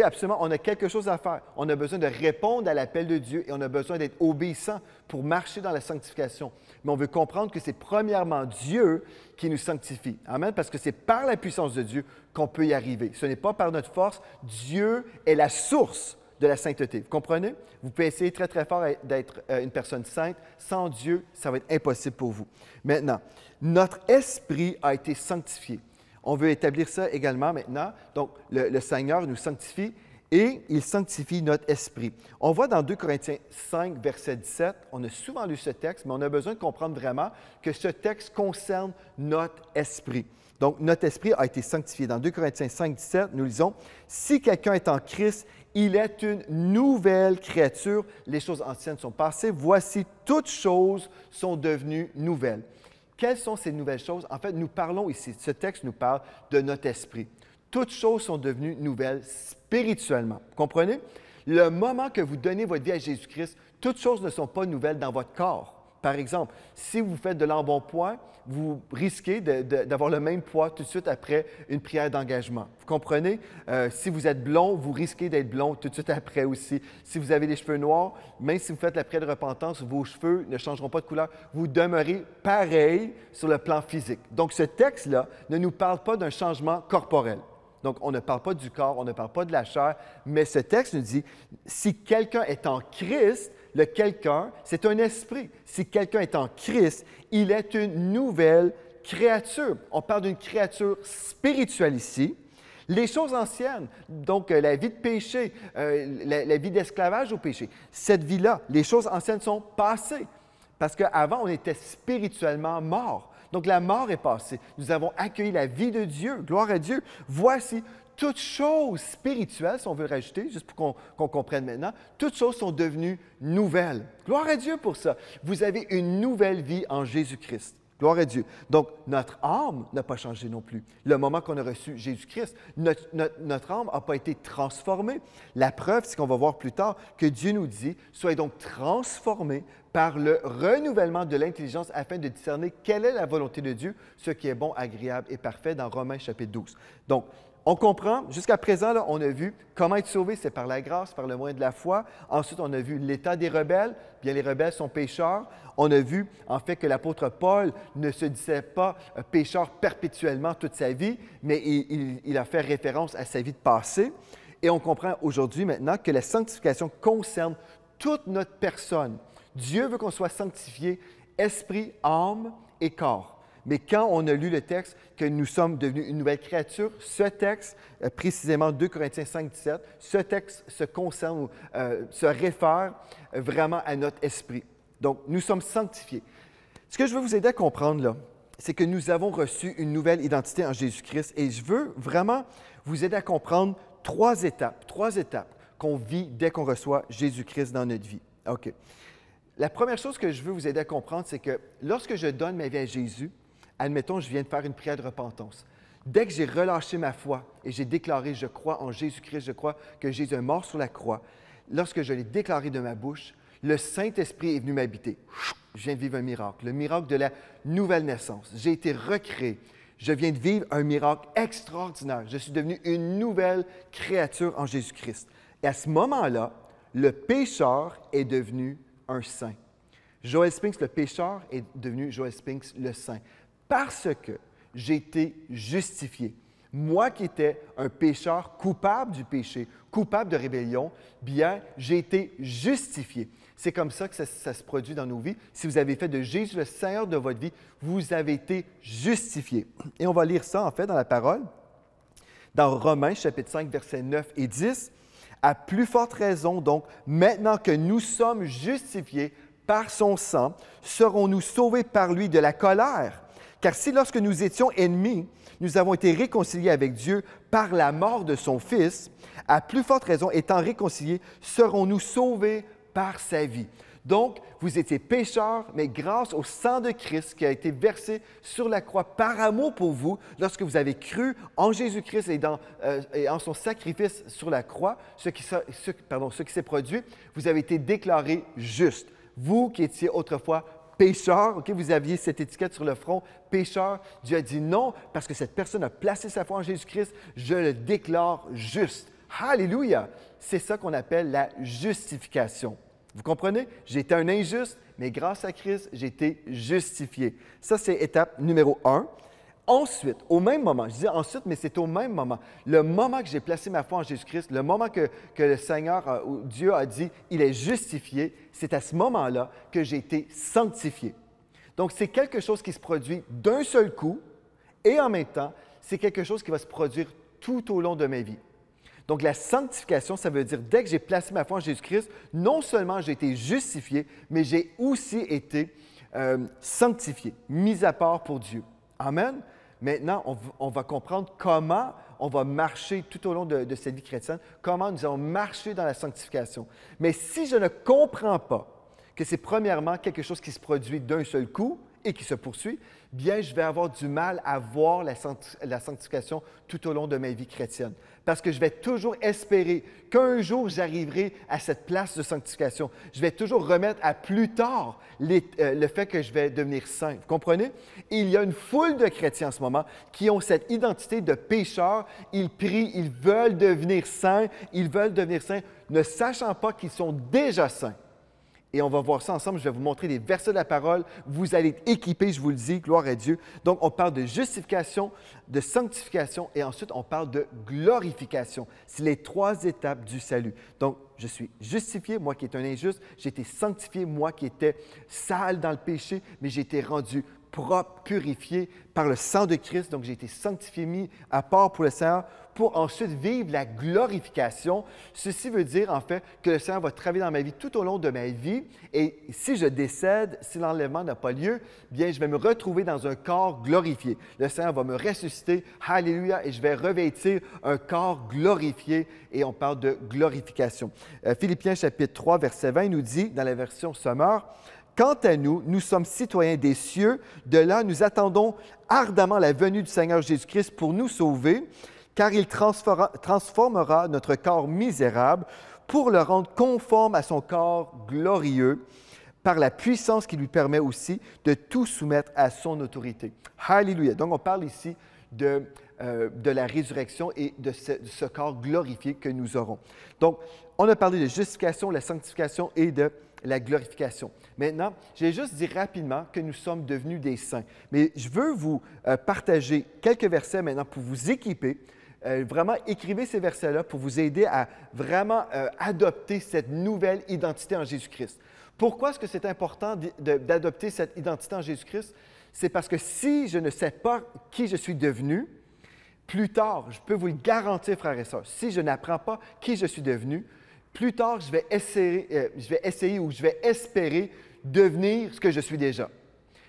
absolument, on a quelque chose à faire. On a besoin de répondre à l'appel de Dieu et on a besoin d'être obéissant pour marcher dans la sanctification. Mais on veut comprendre que c'est premièrement Dieu qui nous sanctifie. Amen, parce que c'est par la puissance de Dieu qu'on peut y arriver. Ce n'est pas par notre force. Dieu est la source de la sainteté. Vous comprenez? Vous pouvez essayer très, très fort d'être une personne sainte. Sans Dieu, ça va être impossible pour vous. Maintenant, notre esprit a été sanctifié. On veut établir ça également maintenant. Donc, le Seigneur nous sanctifie et il sanctifie notre esprit. On voit dans 2 Corinthiens 5, verset 17, on a souvent lu ce texte, mais on a besoin de comprendre vraiment que ce texte concerne notre esprit. Donc, notre esprit a été sanctifié. Dans 2 Corinthiens 5, 17, nous lisons « Si quelqu'un est en Christ, il est une nouvelle créature. Les choses anciennes sont passées. Voici, toutes choses sont devenues nouvelles. » Quelles sont ces nouvelles choses? En fait, nous parlons ici, ce texte nous parle de notre esprit. Toutes choses sont devenues nouvelles spirituellement. Vous comprenez? Le moment que vous donnez votre vie à Jésus-Christ, toutes choses ne sont pas nouvelles dans votre corps. Par exemple, si vous faites de l'embonpoint, vous risquez d'avoir le même poids tout de suite après une prière d'engagement. Vous comprenez? Si vous êtes blond, vous risquez d'être blond tout de suite après aussi. Si vous avez les cheveux noirs, même si vous faites la prière de repentance, vos cheveux ne changeront pas de couleur. Vous demeurez pareil sur le plan physique. Donc, ce texte-là ne nous parle pas d'un changement corporel. Donc, on ne parle pas du corps, on ne parle pas de la chair, mais ce texte nous dit, si quelqu'un est en Christ, le quelqu'un, c'est un esprit. Si quelqu'un est en Christ, il est une nouvelle créature. On parle d'une créature spirituelle ici. Les choses anciennes, donc la vie de péché, la vie d'esclavage au péché, cette vie-là, les choses anciennes sont passées. Parce qu'avant, on était spirituellement morts. Donc, la mort est passée. Nous avons accueilli la vie de Dieu. Gloire à Dieu. Voici, toutes choses spirituelles, si on veut le rajouter, juste pour qu'on comprenne maintenant, toutes choses sont devenues nouvelles. Gloire à Dieu pour ça. Vous avez une nouvelle vie en Jésus-Christ. Gloire à Dieu. Donc, notre âme n'a pas changé non plus. Le moment qu'on a reçu Jésus-Christ, notre âme n'a pas été transformée. La preuve, c'est qu'on va voir plus tard que Dieu nous dit, soyez donc transformés par le renouvellement de l'intelligence afin de discerner quelle est la volonté de Dieu, ce qui est bon, agréable et parfait dans Romains chapitre 12. Donc, on comprend, jusqu'à présent, là, on a vu comment être sauvé, c'est par la grâce, par le moyen de la foi. Ensuite, on a vu l'état des rebelles. Bien, les rebelles sont pécheurs. On a vu, en fait, que l'apôtre Paul ne se disait pas pécheur perpétuellement toute sa vie, mais il a fait référence à sa vie de passé. Et on comprend aujourd'hui, maintenant, que la sanctification concerne toute notre personne. Dieu veut qu'on soit sanctifié, esprit, âme et corps. Mais quand on a lu le texte que nous sommes devenus une nouvelle créature, ce texte, précisément 2 Corinthiens 5, 17, ce texte se concerne, se réfère vraiment à notre esprit. Donc, nous sommes sanctifiés. Ce que je veux vous aider à comprendre, là, c'est que nous avons reçu une nouvelle identité en Jésus-Christ et je veux vraiment vous aider à comprendre trois étapes qu'on vit dès qu'on reçoit Jésus-Christ dans notre vie. OK. La première chose que je veux vous aider à comprendre, c'est que lorsque je donne ma vie à Jésus, admettons, je viens de faire une prière de repentance. Dès que j'ai relâché ma foi et j'ai déclaré « Je crois en Jésus-Christ, je crois que Jésus est mort sur la croix », lorsque je l'ai déclaré de ma bouche, le Saint-Esprit est venu m'habiter. Je viens de vivre un miracle, le miracle de la nouvelle naissance. J'ai été recréé. Je viens de vivre un miracle extraordinaire. Je suis devenu une nouvelle créature en Jésus-Christ. Et à ce moment-là, le pécheur est devenu un saint. Joel Spinks, le pécheur, est devenu Joel Spinks, le saint. Parce que j'ai été justifié. Moi qui étais un pécheur coupable du péché, coupable de rébellion, bien, j'ai été justifié. C'est comme ça que ça se produit dans nos vies. Si vous avez fait de Jésus le Seigneur de votre vie, vous avez été justifié. Et on va lire ça, en fait, dans la parole, dans Romains, chapitre 5, versets 9 et 10. « À plus forte raison, donc, maintenant que nous sommes justifiés par son sang, serons-nous sauvés par lui de la colère. Car si lorsque nous étions ennemis, nous avons été réconciliés avec Dieu par la mort de son Fils, à plus forte raison, étant réconciliés, serons-nous sauvés par sa vie. » Donc, vous étiez pécheurs, mais grâce au sang de Christ qui a été versé sur la croix par amour pour vous, lorsque vous avez cru en Jésus-Christ et en son sacrifice sur la croix, ce qui s'est produit, vous avez été déclarés justes. Vous qui étiez autrefois pécheur, okay, vous aviez cette étiquette sur le front, pécheur, Dieu a dit non, parce que cette personne a placé sa foi en Jésus-Christ, je le déclare juste. Alléluia! C'est ça qu'on appelle la justification. Vous comprenez? J'étais un injuste, mais grâce à Christ, j'ai été justifié. Ça, c'est étape numéro 1. Ensuite, au même moment, je disais ensuite, mais c'est au même moment, le moment que j'ai placé ma foi en Jésus-Christ, le moment que le Seigneur, ou Dieu a dit, il est justifié, c'est à ce moment-là que j'ai été sanctifié. Donc, c'est quelque chose qui se produit d'un seul coup et en même temps, c'est quelque chose qui va se produire tout au long de ma vie. Donc, la sanctification, ça veut dire, dès que j'ai placé ma foi en Jésus-Christ, non seulement j'ai été justifié, mais j'ai aussi été sanctifié, mis à part pour Dieu. Amen. Maintenant, on va comprendre comment on va marcher tout au long de cette vie chrétienne, comment nous allons marcher dans la sanctification. Mais si je ne comprends pas que c'est premièrement quelque chose qui se produit d'un seul coup et qui se poursuit, bien, je vais avoir du mal à voir la sanctification tout au long de ma vie chrétienne. Parce que je vais toujours espérer qu'un jour, j'arriverai à cette place de sanctification. Je vais toujours remettre à plus tard le fait que je vais devenir saint. Vous comprenez? Et il y a une foule de chrétiens en ce moment qui ont cette identité de pécheurs. Ils prient, ils veulent devenir saints, ne sachant pas qu'ils sont déjà saints. Et on va voir ça ensemble. Je vais vous montrer des versets de la parole. Vous allez être équipés, je vous le dis, gloire à Dieu. Donc, on parle de justification, de sanctification et ensuite, on parle de glorification. C'est les 3 étapes du salut. Donc, je suis justifié, moi qui étais un injuste. J'ai été sanctifié, moi qui étais sale dans le péché, mais j'ai été rendu propre, purifié par le sang de Christ. Donc, j'ai été sanctifié, mis à part pour le Seigneur, pour ensuite vivre la glorification. Ceci veut dire, en fait, que le Seigneur va travailler dans ma vie tout au long de ma vie. Et si je décède, si l'enlèvement n'a pas lieu, bien, je vais me retrouver dans un corps glorifié. Le Seigneur va me ressusciter, alléluia, et je vais revêtir un corps glorifié. Et on parle de glorification. Philippiens chapitre 3, verset 20 nous dit, dans la version Sommaire, « Quant à nous, nous sommes citoyens des cieux. De là, nous attendons ardemment la venue du Seigneur Jésus-Christ pour nous sauver, car il transformera notre corps misérable pour le rendre conforme à son corps glorieux, par la puissance qui lui permet aussi de tout soumettre à son autorité. » Alléluia. Donc, on parle ici de la résurrection et de ce corps glorifié que nous aurons. Donc, on a parlé de justification, la sanctification et de la glorification. Maintenant, je vais juste dire rapidement que nous sommes devenus des saints. Mais je veux vous partager quelques versets maintenant pour vous équiper. Vraiment, écrivez ces versets-là pour vous aider à vraiment adopter cette nouvelle identité en Jésus-Christ. Pourquoi est-ce que c'est important d'adopter cette identité en Jésus-Christ? C'est parce que si je ne sais pas qui je suis devenu, plus tard, je peux vous le garantir, frères et sœurs, si je n'apprends pas qui je suis devenu, plus tard, je vais essayer ou je vais espérer devenir ce que je suis déjà.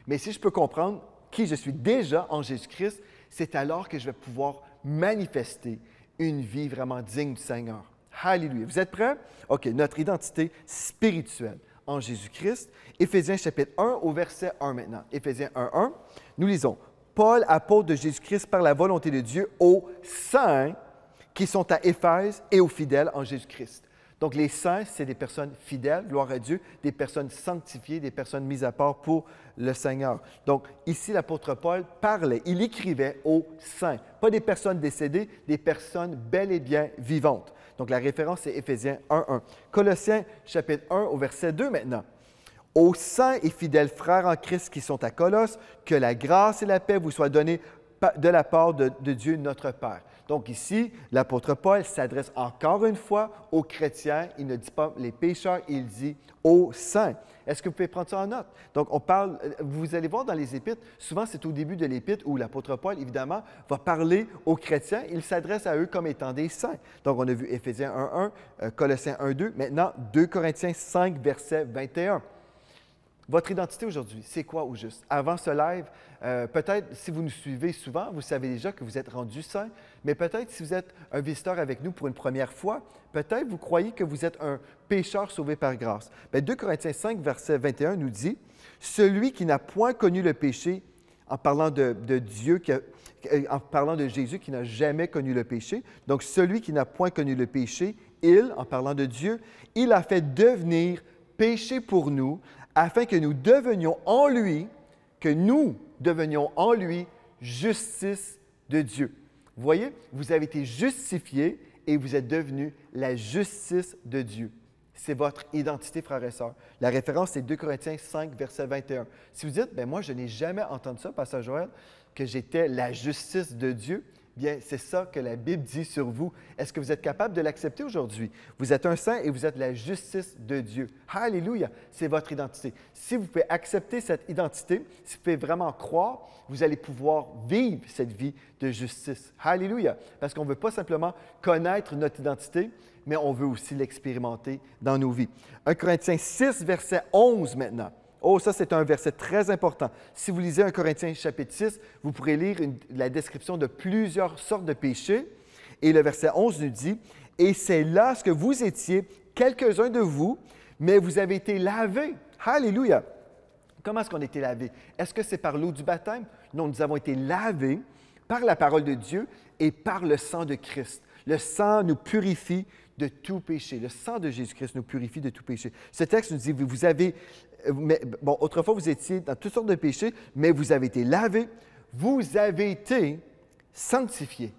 Mais si je peux comprendre qui je suis déjà en Jésus-Christ, c'est alors que je vais pouvoir manifester une vie vraiment digne du Seigneur. Alléluia. Vous êtes prêts? OK, notre identité spirituelle en Jésus-Christ. Éphésiens chapitre 1 au verset 1 maintenant. Éphésiens 1, 1. Nous lisons. « Paul, apôtre de Jésus-Christ par la volonté de Dieu, aux saints qui sont à Éphèse et aux fidèles en Jésus-Christ. » Donc, les saints, c'est des personnes fidèles, gloire à Dieu, des personnes sanctifiées, des personnes mises à part pour le Seigneur. Donc, ici, l'apôtre Paul parlait, il écrivait aux saints, pas des personnes décédées, des personnes bel et bien vivantes. Donc, la référence, c'est Éphésiens 1.1. Colossiens, chapitre 1, au verset 2 maintenant. « Aux saints et fidèles frères en Christ qui sont à Colosse, que la grâce et la paix vous soient données de la part de Dieu notre Père. » Donc ici, l'apôtre Paul s'adresse encore une fois aux chrétiens. Il ne dit pas les pécheurs, il dit aux saints. Est-ce que vous pouvez prendre ça en note? Donc on parle, vous allez voir dans les Épîtres, souvent c'est au début de l'Épître où l'apôtre Paul, évidemment, va parler aux chrétiens. Il s'adresse à eux comme étant des saints. Donc on a vu Éphésiens 1.1, Colossiens 1.2, maintenant 2 Corinthiens 5, verset 21. Votre identité aujourd'hui, c'est quoi au juste? Avant ce live, peut-être si vous nous suivez souvent, vous savez déjà que vous êtes rendu saint, mais peut-être si vous êtes un visiteur avec nous pour une première fois, peut-être vous croyez que vous êtes un pécheur sauvé par grâce. Bien, 2 Corinthiens 5, verset 21 nous dit « Celui qui n'a point connu le péché, en parlant de Dieu, en parlant de Jésus qui n'a jamais connu le péché, donc celui qui n'a point connu le péché, il, en parlant de Dieu, il a fait devenir péché pour nous, afin que nous devenions en lui, justice de Dieu. » Vous voyez, vous avez été justifiés et vous êtes devenus la justice de Dieu. C'est votre identité, frères et sœurs. La référence, c'est 2 Corinthiens 5, verset 21. Si vous dites, « Bien, moi, je n'ai jamais entendu ça, Pasteur Joël, que j'étais la justice de Dieu. » Bien, c'est ça que la Bible dit sur vous. Est-ce que vous êtes capable de l'accepter aujourd'hui? Vous êtes un saint et vous êtes la justice de Dieu. Alléluia! C'est votre identité. Si vous pouvez accepter cette identité, si vous pouvez vraiment croire, vous allez pouvoir vivre cette vie de justice. Alléluia! Parce qu'on ne veut pas simplement connaître notre identité, mais on veut aussi l'expérimenter dans nos vies. 1 Corinthiens 6, verset 11 maintenant. Oh, ça, c'est un verset très important. Si vous lisez 1 Corinthiens chapitre 6, vous pourrez lire la description de plusieurs sortes de péchés. Et le verset 11 nous dit, « Et c'est là ce que vous étiez, quelques-uns de vous, mais vous avez été lavés. » Alléluia! Comment est-ce qu'on a été lavés? Est-ce que c'est par l'eau du baptême? Non, nous avons été lavés par la parole de Dieu et par le sang de Christ. Le sang nous purifie de tout péché. Le sang de Jésus-Christ nous purifie de tout péché. Ce texte nous dit, vous avez... Bon, autrefois, vous étiez dans toutes sortes de péchés, mais vous avez été lavés, vous avez été sanctifiés.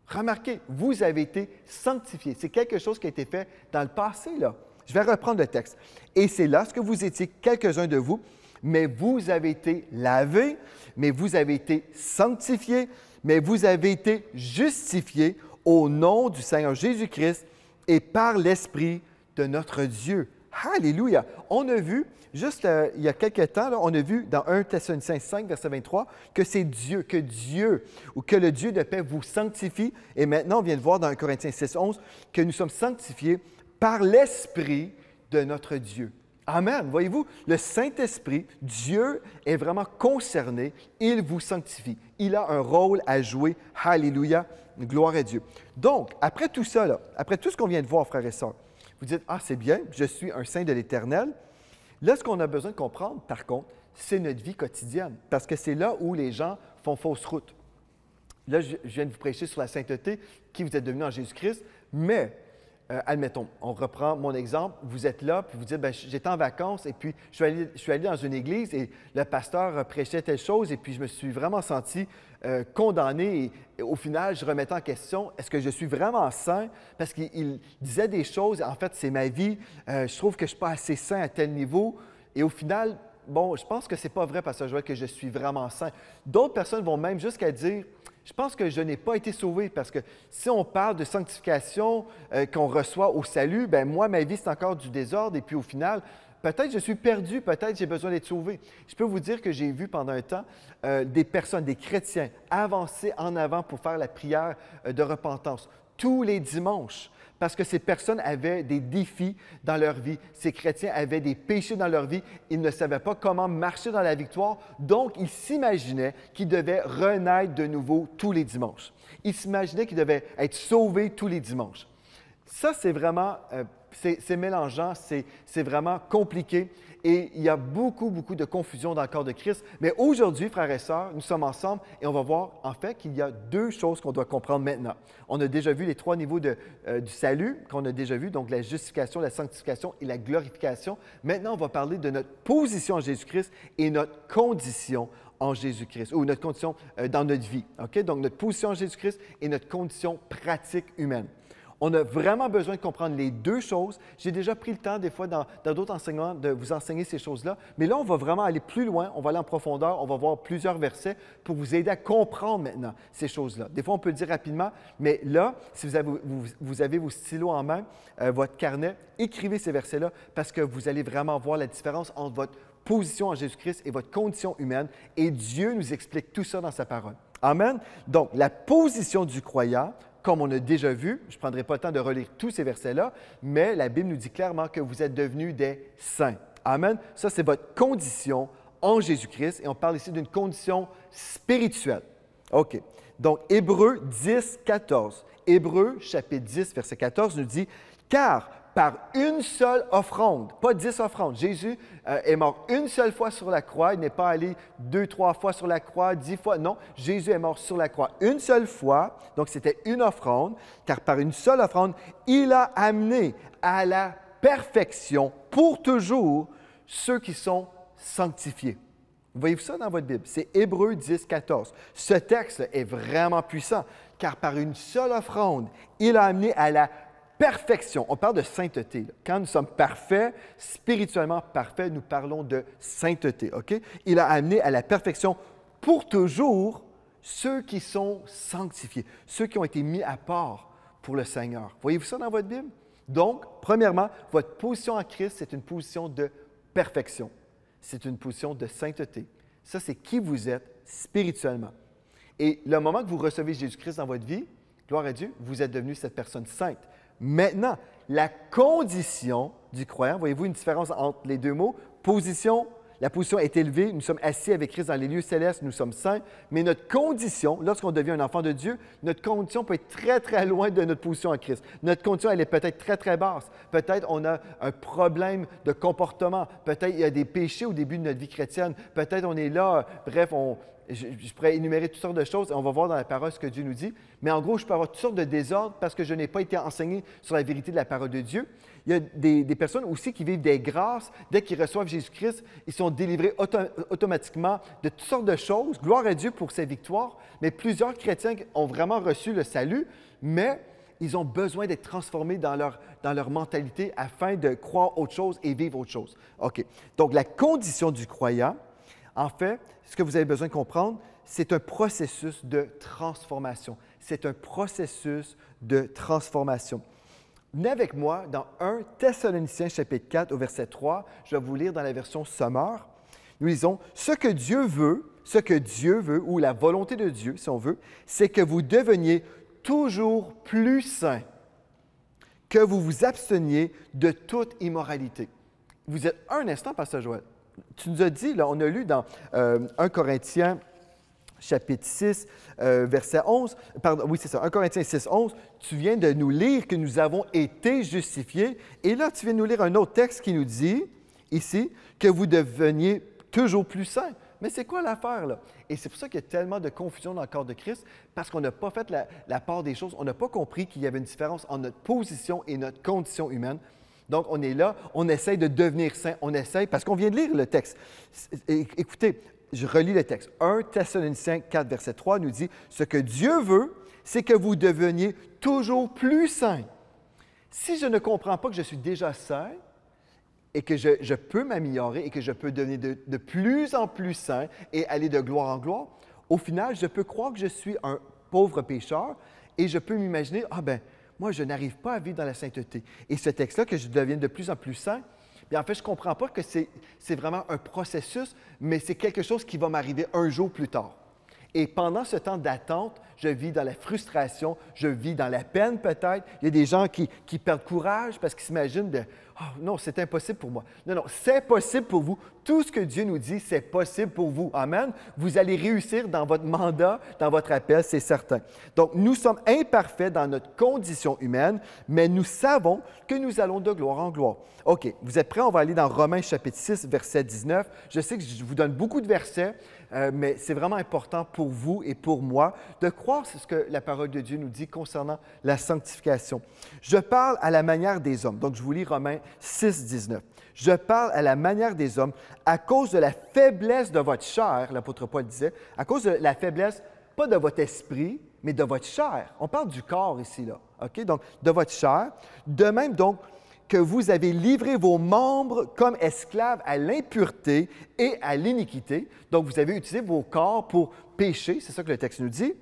Remarquez, vous avez été sanctifiés. C'est quelque chose qui a été fait dans le passé, là. Je vais reprendre le texte. Et c'est là ce que vous étiez, quelques-uns de vous, mais vous avez été lavés, mais vous avez été sanctifiés, mais vous avez été justifiés au nom du Seigneur Jésus-Christ et par l'Esprit de notre Dieu. Alléluia! On a vu, juste il y a quelques temps, là, on a vu dans 1 Thessaloniciens 5, verset 23, que c'est Dieu, ou que le Dieu de paix vous sanctifie. Et maintenant, on vient de voir dans 1 Corinthiens 6, 11, que nous sommes sanctifiés par l'Esprit de notre Dieu. Amen! Voyez-vous, le Saint-Esprit, Dieu est vraiment concerné, il vous sanctifie. Il a un rôle à jouer. Alléluia! Gloire à Dieu. Donc, après tout ça, là, après tout ce qu'on vient de voir, frères et sœurs, vous dites, « Ah, c'est bien, je suis un saint de l'Éternel. » Là, ce qu'on a besoin de comprendre, par contre, c'est notre vie quotidienne, parce que c'est là où les gens font fausse route. Là, je viens de vous prêcher sur la sainteté, qui vous êtes devenu en Jésus-Christ, mais, admettons, on reprend mon exemple, vous êtes là, puis vous dites, « J'étais en vacances, et puis je suis allé dans une église, et le pasteur prêchait telle chose, et puis je me suis vraiment senti condamné, et au final, je remettais en question, est-ce que je suis vraiment saint? Parce qu'il disait des choses, en fait, c'est ma vie, je trouve que je ne suis pas assez saint à tel niveau, et au final, bon, je pense que ce n'est pas vrai, pasteur Joël, que je suis vraiment saint. D'autres personnes vont même jusqu'à dire, je pense que je n'ai pas été sauvé, parce que si on parle de sanctification qu'on reçoit au salut, bien moi, ma vie, c'est encore du désordre, et puis au final, peut-être je suis perdu, peut-être j'ai besoin d'être sauvé. Je peux vous dire que j'ai vu pendant un temps des personnes, des chrétiens, avancer en avant pour faire la prière de repentance tous les dimanches, parce que ces personnes avaient des défis dans leur vie. Ces chrétiens avaient des péchés dans leur vie. Ils ne savaient pas comment marcher dans la victoire, donc ils s'imaginaient qu'ils devaient renaître de nouveau tous les dimanches. Ils s'imaginaient qu'ils devaient être sauvés tous les dimanches. Ça, c'est vraiment... c'est mélangeant, c'est vraiment compliqué et il y a beaucoup de confusion dans le corps de Christ. Mais aujourd'hui, frères et sœurs, nous sommes ensemble et on va voir en fait qu'il y a deux choses qu'on doit comprendre maintenant. On a déjà vu les trois niveaux du salut qu'on a déjà vu, donc la justification, la sanctification et la glorification. Maintenant, on va parler de notre position en Jésus-Christ et notre condition en Jésus-Christ, ou notre condition dans notre vie. Okay? Donc, notre position en Jésus-Christ et notre condition pratique humaine. On a vraiment besoin de comprendre les deux choses. J'ai déjà pris le temps, des fois, dans d'autres enseignements, de vous enseigner ces choses-là. Mais là, on va vraiment aller plus loin, on va aller en profondeur, on va voir plusieurs versets pour vous aider à comprendre maintenant ces choses-là. Des fois, on peut le dire rapidement, mais là, si vous avez vos stylos en main, votre carnet, écrivez ces versets-là parce que vous allez vraiment voir la différence entre votre position en Jésus-Christ et votre condition humaine. Et Dieu nous explique tout ça dans sa parole. Amen. Donc, la position du croyant, comme on a déjà vu, je ne prendrai pas le temps de relire tous ces versets-là, mais la Bible nous dit clairement que vous êtes devenus des saints. Amen. Ça, c'est votre condition en Jésus-Christ et on parle ici d'une condition spirituelle. OK. Donc, Hébreux 10, 14. Hébreux, chapitre 10, verset 14, nous dit « Car par une seule offrande, pas 10 offrandes. Jésus est mort une seule fois sur la croix. Il n'est pas allé 2, 3 fois sur la croix, 10 fois. Non, Jésus est mort sur la croix une seule fois. Donc, c'était une offrande, car par une seule offrande, il a amené à la perfection pour toujours ceux qui sont sanctifiés. Vous voyez ça dans votre Bible? C'est Hébreux 10, 14. Ce texte est vraiment puissant, car par une seule offrande, il a amené à la perfection. On parle de sainteté. Là. Quand nous sommes parfaits, spirituellement parfaits, nous parlons de sainteté. Okay? Il a amené à la perfection pour toujours ceux qui sont sanctifiés, ceux qui ont été mis à part pour le Seigneur. Voyez-vous ça dans votre Bible? Donc, premièrement, votre position en Christ, c'est une position de perfection. C'est une position de sainteté. Ça, c'est qui vous êtes spirituellement. Et le moment que vous recevez Jésus-Christ dans votre vie, gloire à Dieu, vous êtes devenu cette personne sainte. Maintenant, la condition du croyant, voyez-vous une différence entre les deux mots? Position, la position est élevée, nous sommes assis avec Christ dans les lieux célestes, nous sommes saints, mais notre condition, lorsqu'on devient un enfant de Dieu, notre condition peut être très, très loin de notre position en Christ. Notre condition, elle est peut-être très, très basse. Peut-être on a un problème de comportement. Peut-être il y a des péchés au début de notre vie chrétienne. Peut-être on est là, bref, je pourrais énumérer toutes sortes de choses et on va voir dans la parole ce que Dieu nous dit. Mais en gros, je peux avoir toutes sortes de désordres parce que je n'ai pas été enseigné sur la vérité de la parole de Dieu. Il y a des personnes aussi qui vivent des grâces. Dès qu'ils reçoivent Jésus-Christ, ils sont délivrés automatiquement de toutes sortes de choses. Gloire à Dieu pour ses victoires. Mais plusieurs chrétiens ont vraiment reçu le salut, mais ils ont besoin d'être transformés dans leur mentalité afin de croire autre chose et vivre autre chose. OK. Donc, la condition du croyant, en fait, ce que vous avez besoin de comprendre, c'est un processus de transformation. C'est un processus de transformation. Venez avec moi dans 1 Thessaloniciens chapitre 4 au verset 3. Je vais vous lire dans la version Sommaire. Nous lisons « Ce que Dieu veut, ou la volonté de Dieu, si on veut, c'est que vous deveniez toujours plus saints, que vous vous absteniez de toute immoralité. » Vous êtes un instant, Pasteur Joël. Tu nous as dit, là, on a lu dans 1 Corinthiens chapitre 6, verset 11, pardon, oui, c'est ça, 1 Corinthiens 6, 11, tu viens de nous lire que nous avons été justifiés. Et là, tu viens de nous lire un autre texte qui nous dit, ici, que vous deveniez toujours plus saints. Mais c'est quoi l'affaire, là? Et c'est pour ça qu'il y a tellement de confusion dans le corps de Christ, parce qu'on n'a pas fait la part des choses, on n'a pas compris qu'il y avait une différence entre notre position et notre condition humaine. Donc, on est là, on essaie de devenir saint, on essaie, parce qu'on vient de lire le texte. Écoutez, je relis le texte. 1 Thessaloniciens 4, verset 3 nous dit « Ce que Dieu veut, c'est que vous deveniez toujours plus saints. » Si je ne comprends pas que je suis déjà saint et que je peux m'améliorer et que je peux devenir de plus en plus saint et aller de gloire en gloire, au final, je peux croire que je suis un pauvre pécheur et je peux m'imaginer « Ah ben, moi, je n'arrive pas à vivre dans la sainteté. » Et ce texte-là, que je devienne de plus en plus saint, bien, en fait, je ne comprends pas que c'est vraiment un processus, mais c'est quelque chose qui va m'arriver un jour plus tard. Et pendant ce temps d'attente, je vis dans la frustration, je vis dans la peine peut-être. Il y a des gens qui perdent courage parce qu'ils s'imaginent de « Oh non, c'est impossible pour moi. » Non, non, c'est possible pour vous. Tout ce que Dieu nous dit, c'est possible pour vous. Amen. Vous allez réussir dans votre mandat, dans votre appel, c'est certain. Donc, nous sommes imparfaits dans notre condition humaine, mais nous savons que nous allons de gloire en gloire. OK, vous êtes prêts? On va aller dans Romains chapitre 6, verset 19. Je sais que je vous donne beaucoup de versets, mais c'est vraiment important pour vous et pour moi de croire ce que la parole de Dieu nous dit concernant la sanctification. Je parle à la manière des hommes. Donc, je vous lis Romains 6, 19. Je parle à la manière des hommes à cause de la faiblesse de votre chair, l'apôtre Paul disait, à cause de la faiblesse, pas de votre esprit, mais de votre chair. On parle du corps ici, là. OK? Donc, de votre chair. De même, donc, que vous avez livré vos membres comme esclaves à l'impureté et à l'iniquité. Donc, vous avez utilisé vos corps pour pécher, c'est ça que le texte nous dit,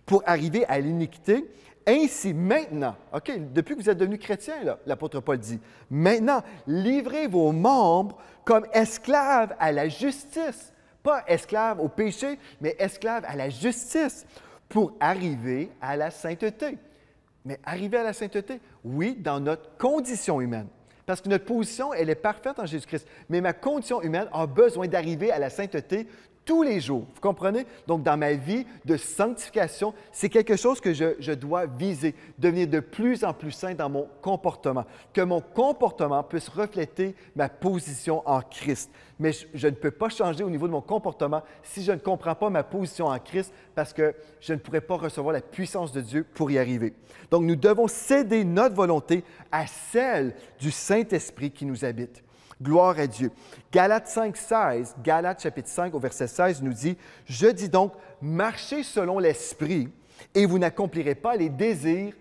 pour arriver à l'iniquité. Ainsi, maintenant, OK, depuis que vous êtes devenu chrétien, l'apôtre Paul dit, maintenant, livrez vos membres comme esclaves à la justice. Pas esclaves au péché, mais esclaves à la justice pour arriver à la sainteté. Mais arriver à la sainteté, oui, dans notre condition humaine. Parce que notre position, elle est parfaite en Jésus-Christ. Mais ma condition humaine a besoin d'arriver à la sainteté tous les jours. Vous comprenez? Donc, dans ma vie de sanctification, c'est quelque chose que je dois viser, devenir de plus en plus saint dans mon comportement, que mon comportement puisse refléter ma position en Christ. Mais je ne peux pas changer au niveau de mon comportement si je ne comprends pas ma position en Christ parce que je ne pourrai pas recevoir la puissance de Dieu pour y arriver. Donc, nous devons céder notre volonté à celle du Saint-Esprit qui nous habite. Gloire à Dieu. Galates 5, 16, Galates chapitre 5 au verset 16 nous dit « Je dis donc, marchez selon l'Esprit et vous n'accomplirez pas les désirs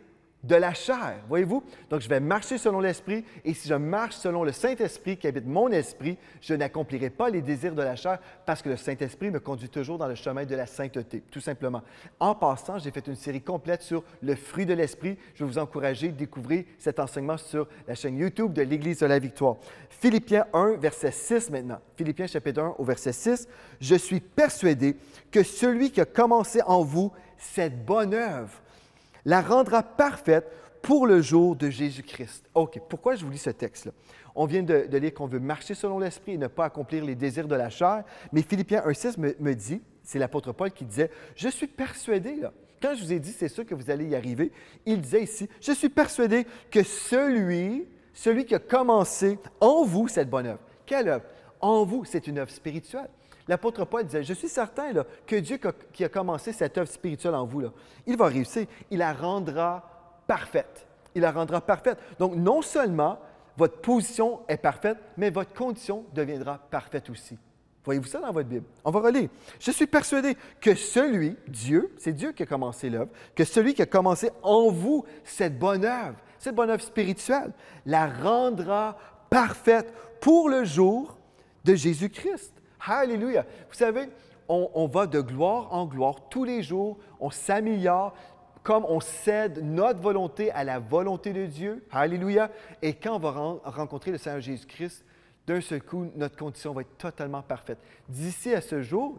de la chair. Voyez-vous? Donc, je vais marcher selon l'Esprit, et si je marche selon le Saint-Esprit qui habite mon esprit, je n'accomplirai pas les désirs de la chair parce que le Saint-Esprit me conduit toujours dans le chemin de la sainteté, tout simplement. En passant, j'ai fait une série complète sur le fruit de l'Esprit. Je vais vous encourager à découvrir cet enseignement sur la chaîne YouTube de l'Église de la Victoire. Philippiens 1, verset 6 maintenant. Philippiens chapitre 1 au verset 6. « Je suis persuadé que celui qui a commencé en vous cette bonne œuvre la rendra parfaite pour le jour de Jésus-Christ. » OK, pourquoi je vous lis ce texte-là? On vient de lire qu'on veut marcher selon l'Esprit et ne pas accomplir les désirs de la chair, mais Philippiens 1,6 me dit, c'est l'apôtre Paul qui disait, « Je suis persuadé, là. » Quand je vous ai dit, c'est sûr que vous allez y arriver, il disait ici, « Je suis persuadé que celui qui a commencé en vous cette bonne œuvre. » Quelle œuvre? En vous, c'est une œuvre spirituelle. L'apôtre Paul disait, « Je suis certain là, que Dieu qui a commencé cette œuvre spirituelle en vous, là, il va réussir. Il la rendra parfaite. Il la rendra parfaite. » Donc, non seulement votre position est parfaite, mais votre condition deviendra parfaite aussi. Voyez-vous ça dans votre Bible? On va relire. « Je suis persuadé que celui, Dieu, c'est Dieu qui a commencé l'œuvre, que celui qui a commencé en vous cette bonne œuvre spirituelle, la rendra parfaite pour le jour de Jésus-Christ. » Alléluia! Vous savez, on va de gloire en gloire tous les jours, on s'améliore comme on cède notre volonté à la volonté de Dieu. Alléluia! Et quand on va rencontrer le Seigneur Jésus-Christ, d'un seul coup, notre condition va être totalement parfaite. D'ici ce jour,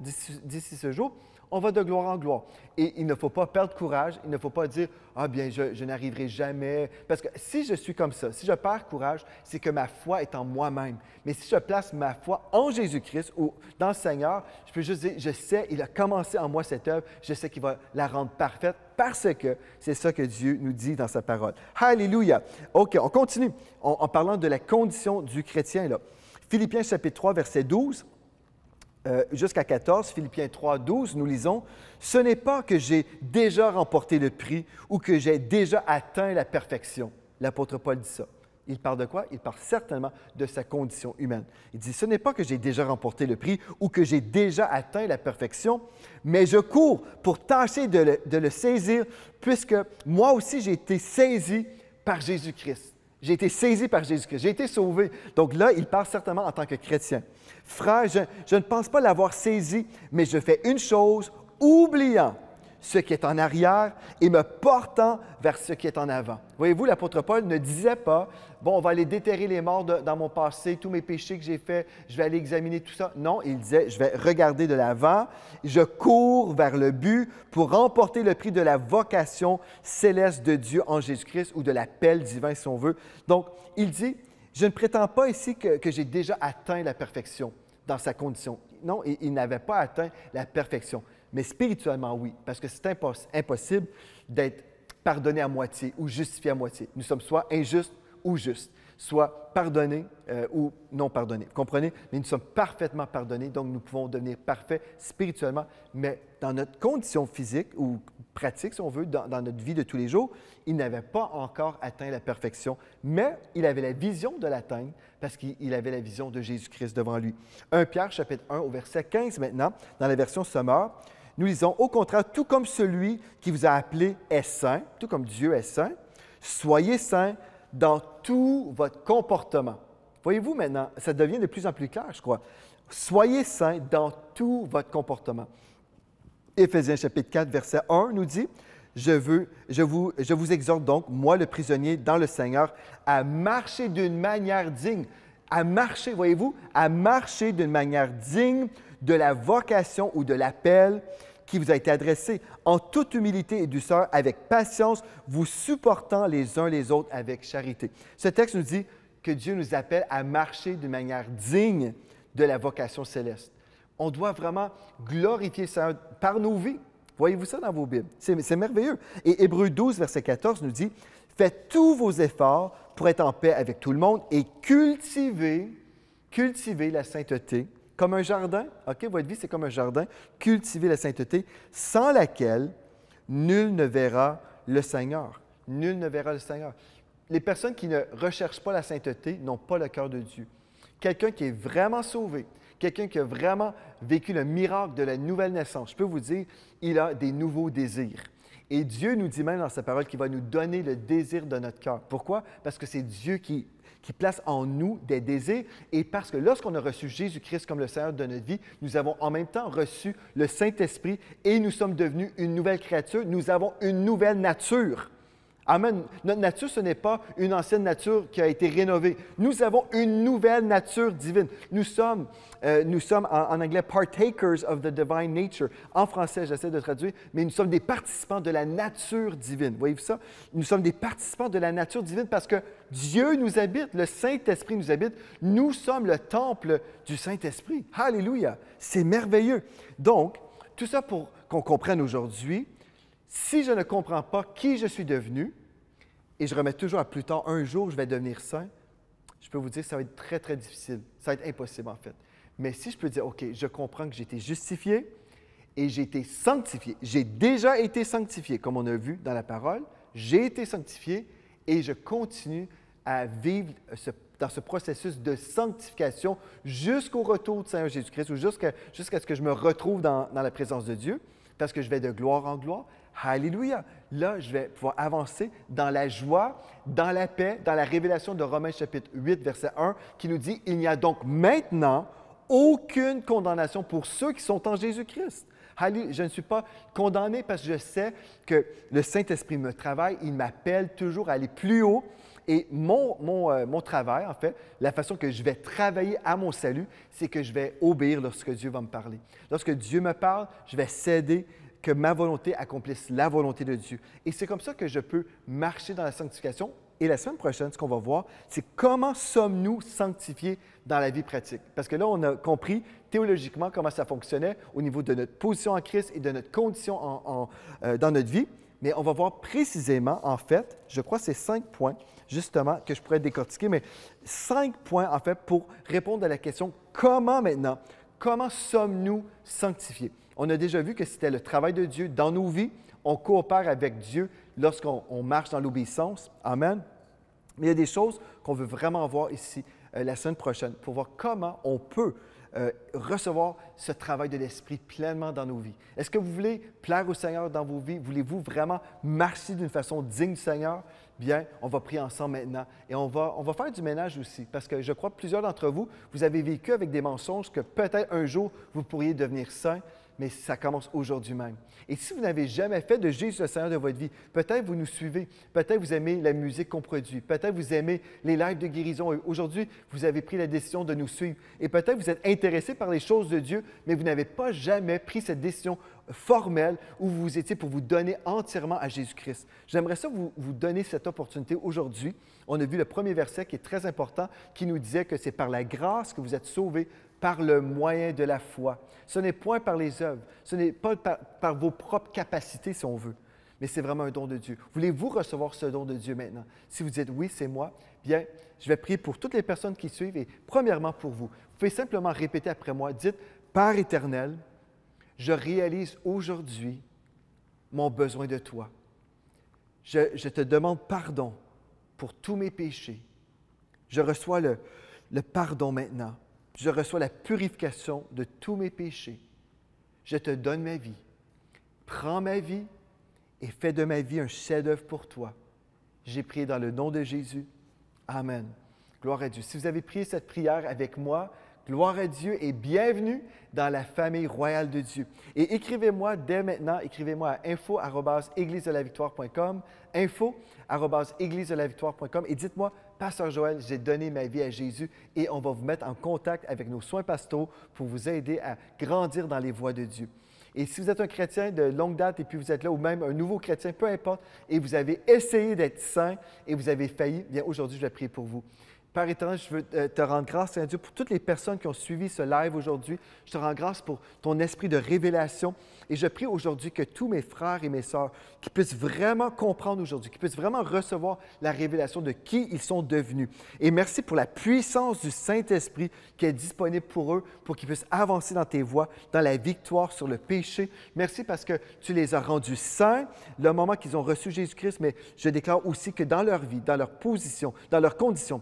on va de gloire en gloire. Et il ne faut pas perdre courage, il ne faut pas dire « Ah bien, je n'arriverai jamais. » Parce que si je suis comme ça, si je perds courage, c'est que ma foi est en moi-même. Mais si je place ma foi en Jésus-Christ ou dans le Seigneur, je peux juste dire « Je sais, il a commencé en moi cette œuvre, je sais qu'il va la rendre parfaite parce que c'est ça que Dieu nous dit dans sa parole. » Alléluia! OK, on continue en parlant de la condition du chrétien, là. Philippiens chapitre 3, verset 12. Jusqu'à 14, Philippiens 3, 12, nous lisons « Ce n'est pas que j'ai déjà remporté le prix ou que j'ai déjà atteint la perfection. » L'apôtre Paul dit ça. Il parle de quoi? Il parle certainement de sa condition humaine. Il dit « Ce n'est pas que j'ai déjà remporté le prix ou que j'ai déjà atteint la perfection, mais je cours pour tâcher de le saisir, puisque moi aussi j'ai été saisi par Jésus-Christ. » J'ai été saisi par Jésus-Christ. J'ai été sauvé. Donc là, il parle certainement en tant que chrétien. « Frère, je ne pense pas l'avoir saisi, mais je fais une chose, oubliant ce qui est en arrière et me portant vers ce qui est en avant. » Voyez-vous, l'apôtre Paul ne disait pas « Bon, on va aller déterrer les morts dans mon passé, tous mes péchés que j'ai faits, je vais aller examiner tout ça. » Non, il disait « Je vais regarder de l'avant, je cours vers le but pour remporter le prix de la vocation céleste de Dieu en Jésus-Christ ou de l'appel divin, si on veut. » Donc, il dit « Je ne prétends pas ici que j'ai déjà atteint la perfection dans sa condition. » Non, il n'avait pas atteint la perfection. Mais spirituellement, oui, parce que c'est impossible d'être pardonné à moitié ou justifié à moitié. Nous sommes soit injustes ou justes, soit pardonnés ou non pardonnés. Vous comprenez? Mais nous sommes parfaitement pardonnés, donc nous pouvons devenir parfaits spirituellement, mais dans notre condition physique ou pratique, si on veut, dans notre vie de tous les jours, il n'avait pas encore atteint la perfection, mais il avait la vision de l'atteindre parce qu'il avait la vision de Jésus-Christ devant lui. 1 Pierre, chapitre 1, au verset 15 maintenant, dans la version Sommaire, nous lisons « Au contraire, tout comme celui qui vous a appelé est saint, tout comme Dieu est saint, soyez saints dans tout votre comportement. » Voyez-vous maintenant, ça devient de plus en plus clair, je crois. « Soyez saints dans tout votre comportement. » Éphésiens chapitre 4, verset 1 nous dit « Je vous exhorte donc, moi le prisonnier dans le Seigneur, à marcher d'une manière digne. » À marcher, voyez-vous, à marcher d'une manière digne de la vocation ou de l'appel qui vous a été adressé, en toute humilité et douceur, avec patience, vous supportant les uns les autres avec charité. Ce texte nous dit que Dieu nous appelle à marcher d'une manière digne de la vocation céleste. On doit vraiment glorifier ça par nos vies. Voyez-vous ça dans vos Bibles? C'est merveilleux. Et Hébreux 12, verset 14 nous dit « Faites tous vos efforts pour être en paix avec tout le monde et cultivez la sainteté comme un jardin. » OK, votre vie, c'est comme un jardin. Cultivez la sainteté sans laquelle nul ne verra le Seigneur. Nul ne verra le Seigneur. Les personnes qui ne recherchent pas la sainteté n'ont pas le cœur de Dieu. Quelqu'un qui est vraiment sauvé, quelqu'un qui a vraiment vécu le miracle de la nouvelle naissance, je peux vous dire, il a des nouveaux désirs. Et Dieu nous dit même dans sa parole qu'il va nous donner le désir de notre cœur. Pourquoi? Parce que c'est Dieu qui place en nous des désirs et parce que lorsqu'on a reçu Jésus-Christ comme le Seigneur de notre vie, nous avons en même temps reçu le Saint-Esprit et nous sommes devenus une nouvelle créature. Nous avons une nouvelle nature. Amen. Notre nature, ce n'est pas une ancienne nature qui a été rénovée. Nous avons une nouvelle nature divine. Nous sommes en anglais, partakers of the divine nature. En français, j'essaie de traduire, mais nous sommes des participants de la nature divine. Voyez-vous ça? Nous sommes des participants de la nature divine parce que Dieu nous habite, le Saint-Esprit nous habite. Nous sommes le temple du Saint-Esprit. Alléluia! C'est merveilleux. Donc, tout ça pour qu'on comprenne aujourd'hui, si je ne comprends pas qui je suis devenu, et je remets toujours à plus tard, un jour je vais devenir saint, je peux vous dire que ça va être très, très difficile. Ça va être impossible en fait. Mais si je peux dire, OK, je comprends que j'ai été justifié et j'ai été sanctifié. J'ai déjà été sanctifié, comme on a vu dans la parole. J'ai été sanctifié et je continue à vivre dans ce processus de sanctification jusqu'au retour du Seigneur Jésus-Christ ou jusqu'à ce que je me retrouve dans la présence de Dieu, parce que je vais de gloire en gloire. Alléluia! Là, je vais pouvoir avancer dans la joie, dans la paix, dans la révélation de Romains chapitre 8, verset 1, qui nous dit « Il n'y a donc maintenant aucune condamnation pour ceux qui sont en Jésus-Christ. » Je ne suis pas condamné parce que je sais que le Saint-Esprit me travaille, il m'appelle toujours à aller plus haut. Et mon travail, en fait, la façon que je vais travailler à mon salut, c'est que je vais obéir lorsque Dieu va me parler. Lorsque Dieu me parle, je vais céder que ma volonté accomplisse la volonté de Dieu. Et c'est comme ça que je peux marcher dans la sanctification. Et la semaine prochaine, ce qu'on va voir, c'est comment sommes-nous sanctifiés dans la vie pratique. Parce que là, on a compris théologiquement comment ça fonctionnait au niveau de notre position en Christ et de notre condition dans notre vie. Mais on va voir précisément, en fait, je crois que c'est 5 points, justement, que je pourrais décortiquer, mais 5 points, en fait, pour répondre à la question « Comment maintenant? Comment sommes-nous sanctifiés? » On a déjà vu que c'était le travail de Dieu dans nos vies. On coopère avec Dieu lorsqu'on marche dans l'obéissance. Amen. Mais il y a des choses qu'on veut vraiment voir ici la semaine prochaine pour voir comment on peut recevoir ce travail de l'Esprit pleinement dans nos vies. Est-ce que vous voulez plaire au Seigneur dans vos vies? Voulez-vous vraiment marcher d'une façon digne du Seigneur? Bien, on va prier ensemble maintenant et on va faire du ménage aussi parce que je crois que plusieurs d'entre vous, vous avez vécu avec des mensonges que peut-être un jour vous pourriez devenir saint, mais ça commence aujourd'hui même. Et si vous n'avez jamais fait de Jésus le Seigneur de votre vie, peut-être vous nous suivez, peut-être vous aimez la musique qu'on produit, peut-être vous aimez les lives de guérison. Et aujourd'hui, vous avez pris la décision de nous suivre. Et peut-être vous êtes intéressé par les choses de Dieu, mais vous n'avez pas jamais pris cette décision formelle où vous étiez pour vous donner entièrement à Jésus-Christ. J'aimerais ça vous donner cette opportunité aujourd'hui. On a vu le premier verset qui est très important, qui nous disait que c'est par la grâce que vous êtes sauvés par le moyen de la foi. Ce n'est point par les œuvres, ce n'est pas par vos propres capacités, si on veut, mais c'est vraiment un don de Dieu. Voulez-vous recevoir ce don de Dieu maintenant? Si vous dites « Oui, c'est moi », bien, je vais prier pour toutes les personnes qui suivent et premièrement pour vous. Vous pouvez simplement répéter après moi, dites « Père éternel, je réalise aujourd'hui mon besoin de toi. Je te demande pardon pour tous mes péchés. Je reçois le pardon maintenant. Je reçois la purification de tous mes péchés. Je te donne ma vie. Prends ma vie et fais de ma vie un chef-d'œuvre pour toi. J'ai prié dans le nom de Jésus. Amen. Gloire à Dieu. Si vous avez prié cette prière avec moi, gloire à Dieu et bienvenue dans la famille royale de Dieu. Et écrivez-moi dès maintenant, écrivez-moi à info@églisedelavictoire.com, info@églisedelavictoire.com et dites-moi, Pasteur Joël, j'ai donné ma vie à Jésus et on va vous mettre en contact avec nos soins pastoraux pour vous aider à grandir dans les voies de Dieu. Et si vous êtes un chrétien de longue date et puis vous êtes là, ou même un nouveau chrétien, peu importe, et vous avez essayé d'être saint et vous avez failli, bien aujourd'hui, je vais prier pour vous. Père éternel, je veux te rendre grâce, Seigneur Dieu, pour toutes les personnes qui ont suivi ce live aujourd'hui. Je te rends grâce pour ton esprit de révélation. Et je prie aujourd'hui que tous mes frères et mes sœurs qui puissent vraiment comprendre aujourd'hui, qui puissent vraiment recevoir la révélation de qui ils sont devenus. Et merci pour la puissance du Saint-Esprit qui est disponible pour eux, pour qu'ils puissent avancer dans tes voies, dans la victoire sur le péché. Merci parce que tu les as rendus saints le moment qu'ils ont reçu Jésus-Christ, mais je déclare aussi que dans leur vie, dans leur position, dans leurs conditions,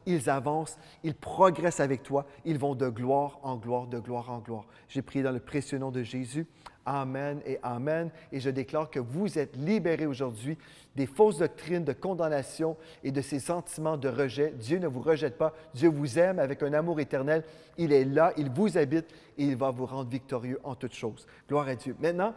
ils avancent, ils progressent avec toi, ils vont de gloire en gloire, de gloire en gloire. J'ai prié dans le précieux nom de Jésus. Amen et Amen. Et je déclare que vous êtes libérés aujourd'hui des fausses doctrines de condamnation et de ces sentiments de rejet. Dieu ne vous rejette pas. Dieu vous aime avec un amour éternel. Il est là, il vous habite et il va vous rendre victorieux en toutes choses. Gloire à Dieu. Maintenant,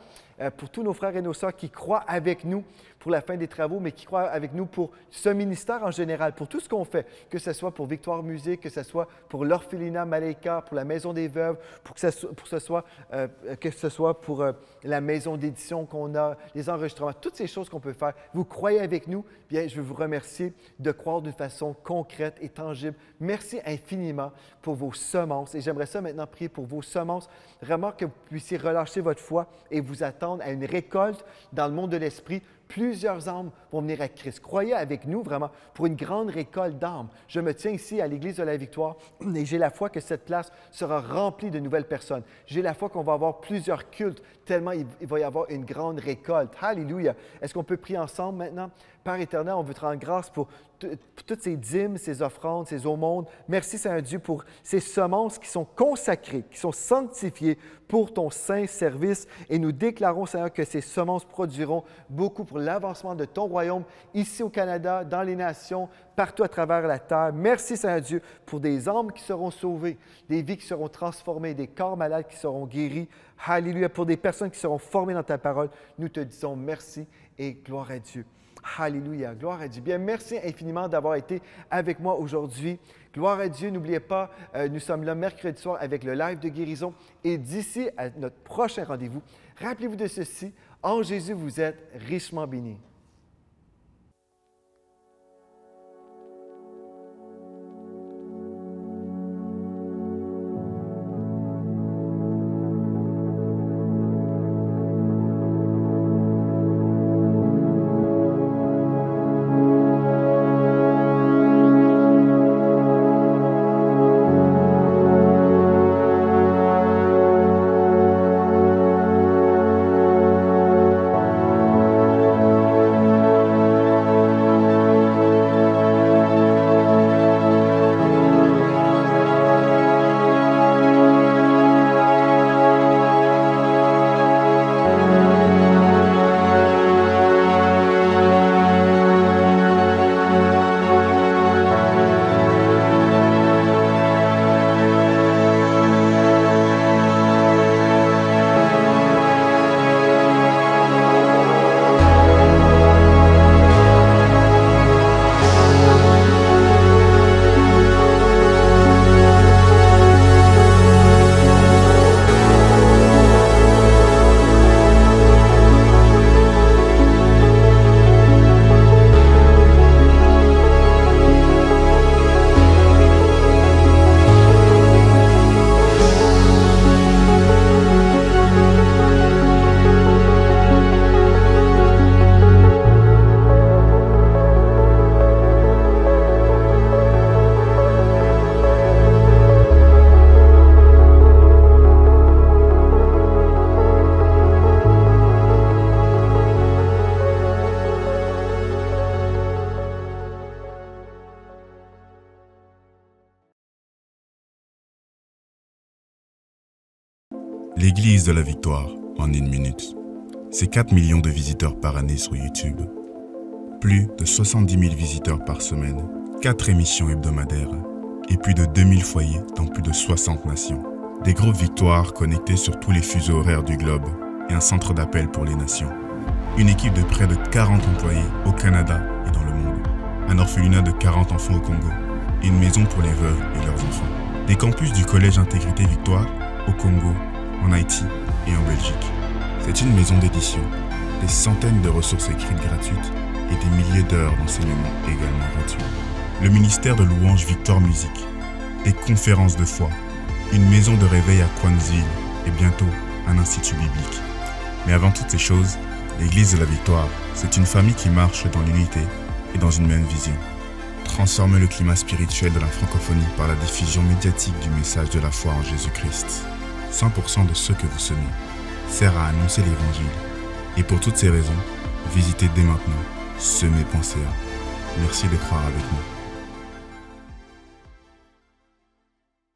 pour tous nos frères et nos sœurs qui croient avec nous pour la fin des travaux, mais qui croient avec nous pour ce ministère en général, pour tout ce qu'on fait, que ce soit pour Victoire Musique, que ce soit pour l'Orphelinat Malaika, pour la Maison des Veuves, que ce soit pour la maison d'édition qu'on a, les enregistrements, toutes ces choses qu'on peut faire. Vous croyez avec nous? Bien, je veux vous remercier de croire d'une façon concrète et tangible. Merci infiniment pour vos semences. Et j'aimerais ça maintenant prier pour vos semences, vraiment que vous puissiez relâcher votre foi et vous attendre à une récolte dans le monde de l'esprit. Plusieurs âmes vont venir à Christ. Croyez avec nous vraiment pour une grande récolte d'âmes. Je me tiens ici à l'Église de la Victoire et j'ai la foi que cette place sera remplie de nouvelles personnes. J'ai la foi qu'on va avoir plusieurs cultes tellement il va y avoir une grande récolte. Alléluia! Est-ce qu'on peut prier ensemble maintenant? Père éternel, on veut te rendre grâce pour toutes ces dîmes, ces offrandes, ces aumônes. Merci, Seigneur Dieu, pour ces semences qui sont consacrées, qui sont sanctifiées pour ton saint service. Et nous déclarons, Seigneur, que ces semences produiront beaucoup pour l'avancement de ton royaume ici au Canada, dans les nations, partout à travers la terre. Merci, Seigneur Dieu, pour des âmes qui seront sauvées, des vies qui seront transformées, des corps malades qui seront guéris. Alléluia. Pour des personnes qui seront formées dans ta parole, nous te disons merci et gloire à Dieu. Alléluia, gloire à Dieu. Bien, merci infiniment d'avoir été avec moi aujourd'hui. Gloire à Dieu, n'oubliez pas, nous sommes là mercredi soir avec le live de guérison. Et d'ici à notre prochain rendez-vous, rappelez-vous de ceci, en Jésus, vous êtes richement bénis. L'Église de la Victoire en une minute. C'est 4 millions de visiteurs par année sur YouTube. Plus de 70 000 visiteurs par semaine, 4 émissions hebdomadaires et plus de 2000 foyers dans plus de 60 nations. Des groupes Victoire connectés sur tous les fuseaux horaires du globe et un centre d'appel pour les nations. Une équipe de près de 40 employés au Canada et dans le monde. Un orphelinat de 40 enfants au Congo et une maison pour les veuves et leurs enfants. Des campus du Collège Intégrité Victoire au Congo, en Haïti et en Belgique. C'est une maison d'édition, des centaines de ressources écrites gratuites et des milliers d'heures d'enseignement également gratuits. Le ministère de louange Victoire Musique, des conférences de foi, une maison de réveil à Kwanzille et bientôt un institut biblique. Mais avant toutes ces choses, l'Église de la Victoire, c'est une famille qui marche dans l'unité et dans une même vision. Transformer le climat spirituel de la francophonie par la diffusion médiatique du message de la foi en Jésus-Christ. 100% de ce que vous semez sert à annoncer l'Évangile. Et pour toutes ces raisons, visitez dès maintenant semer.ca. Merci de croire avec nous.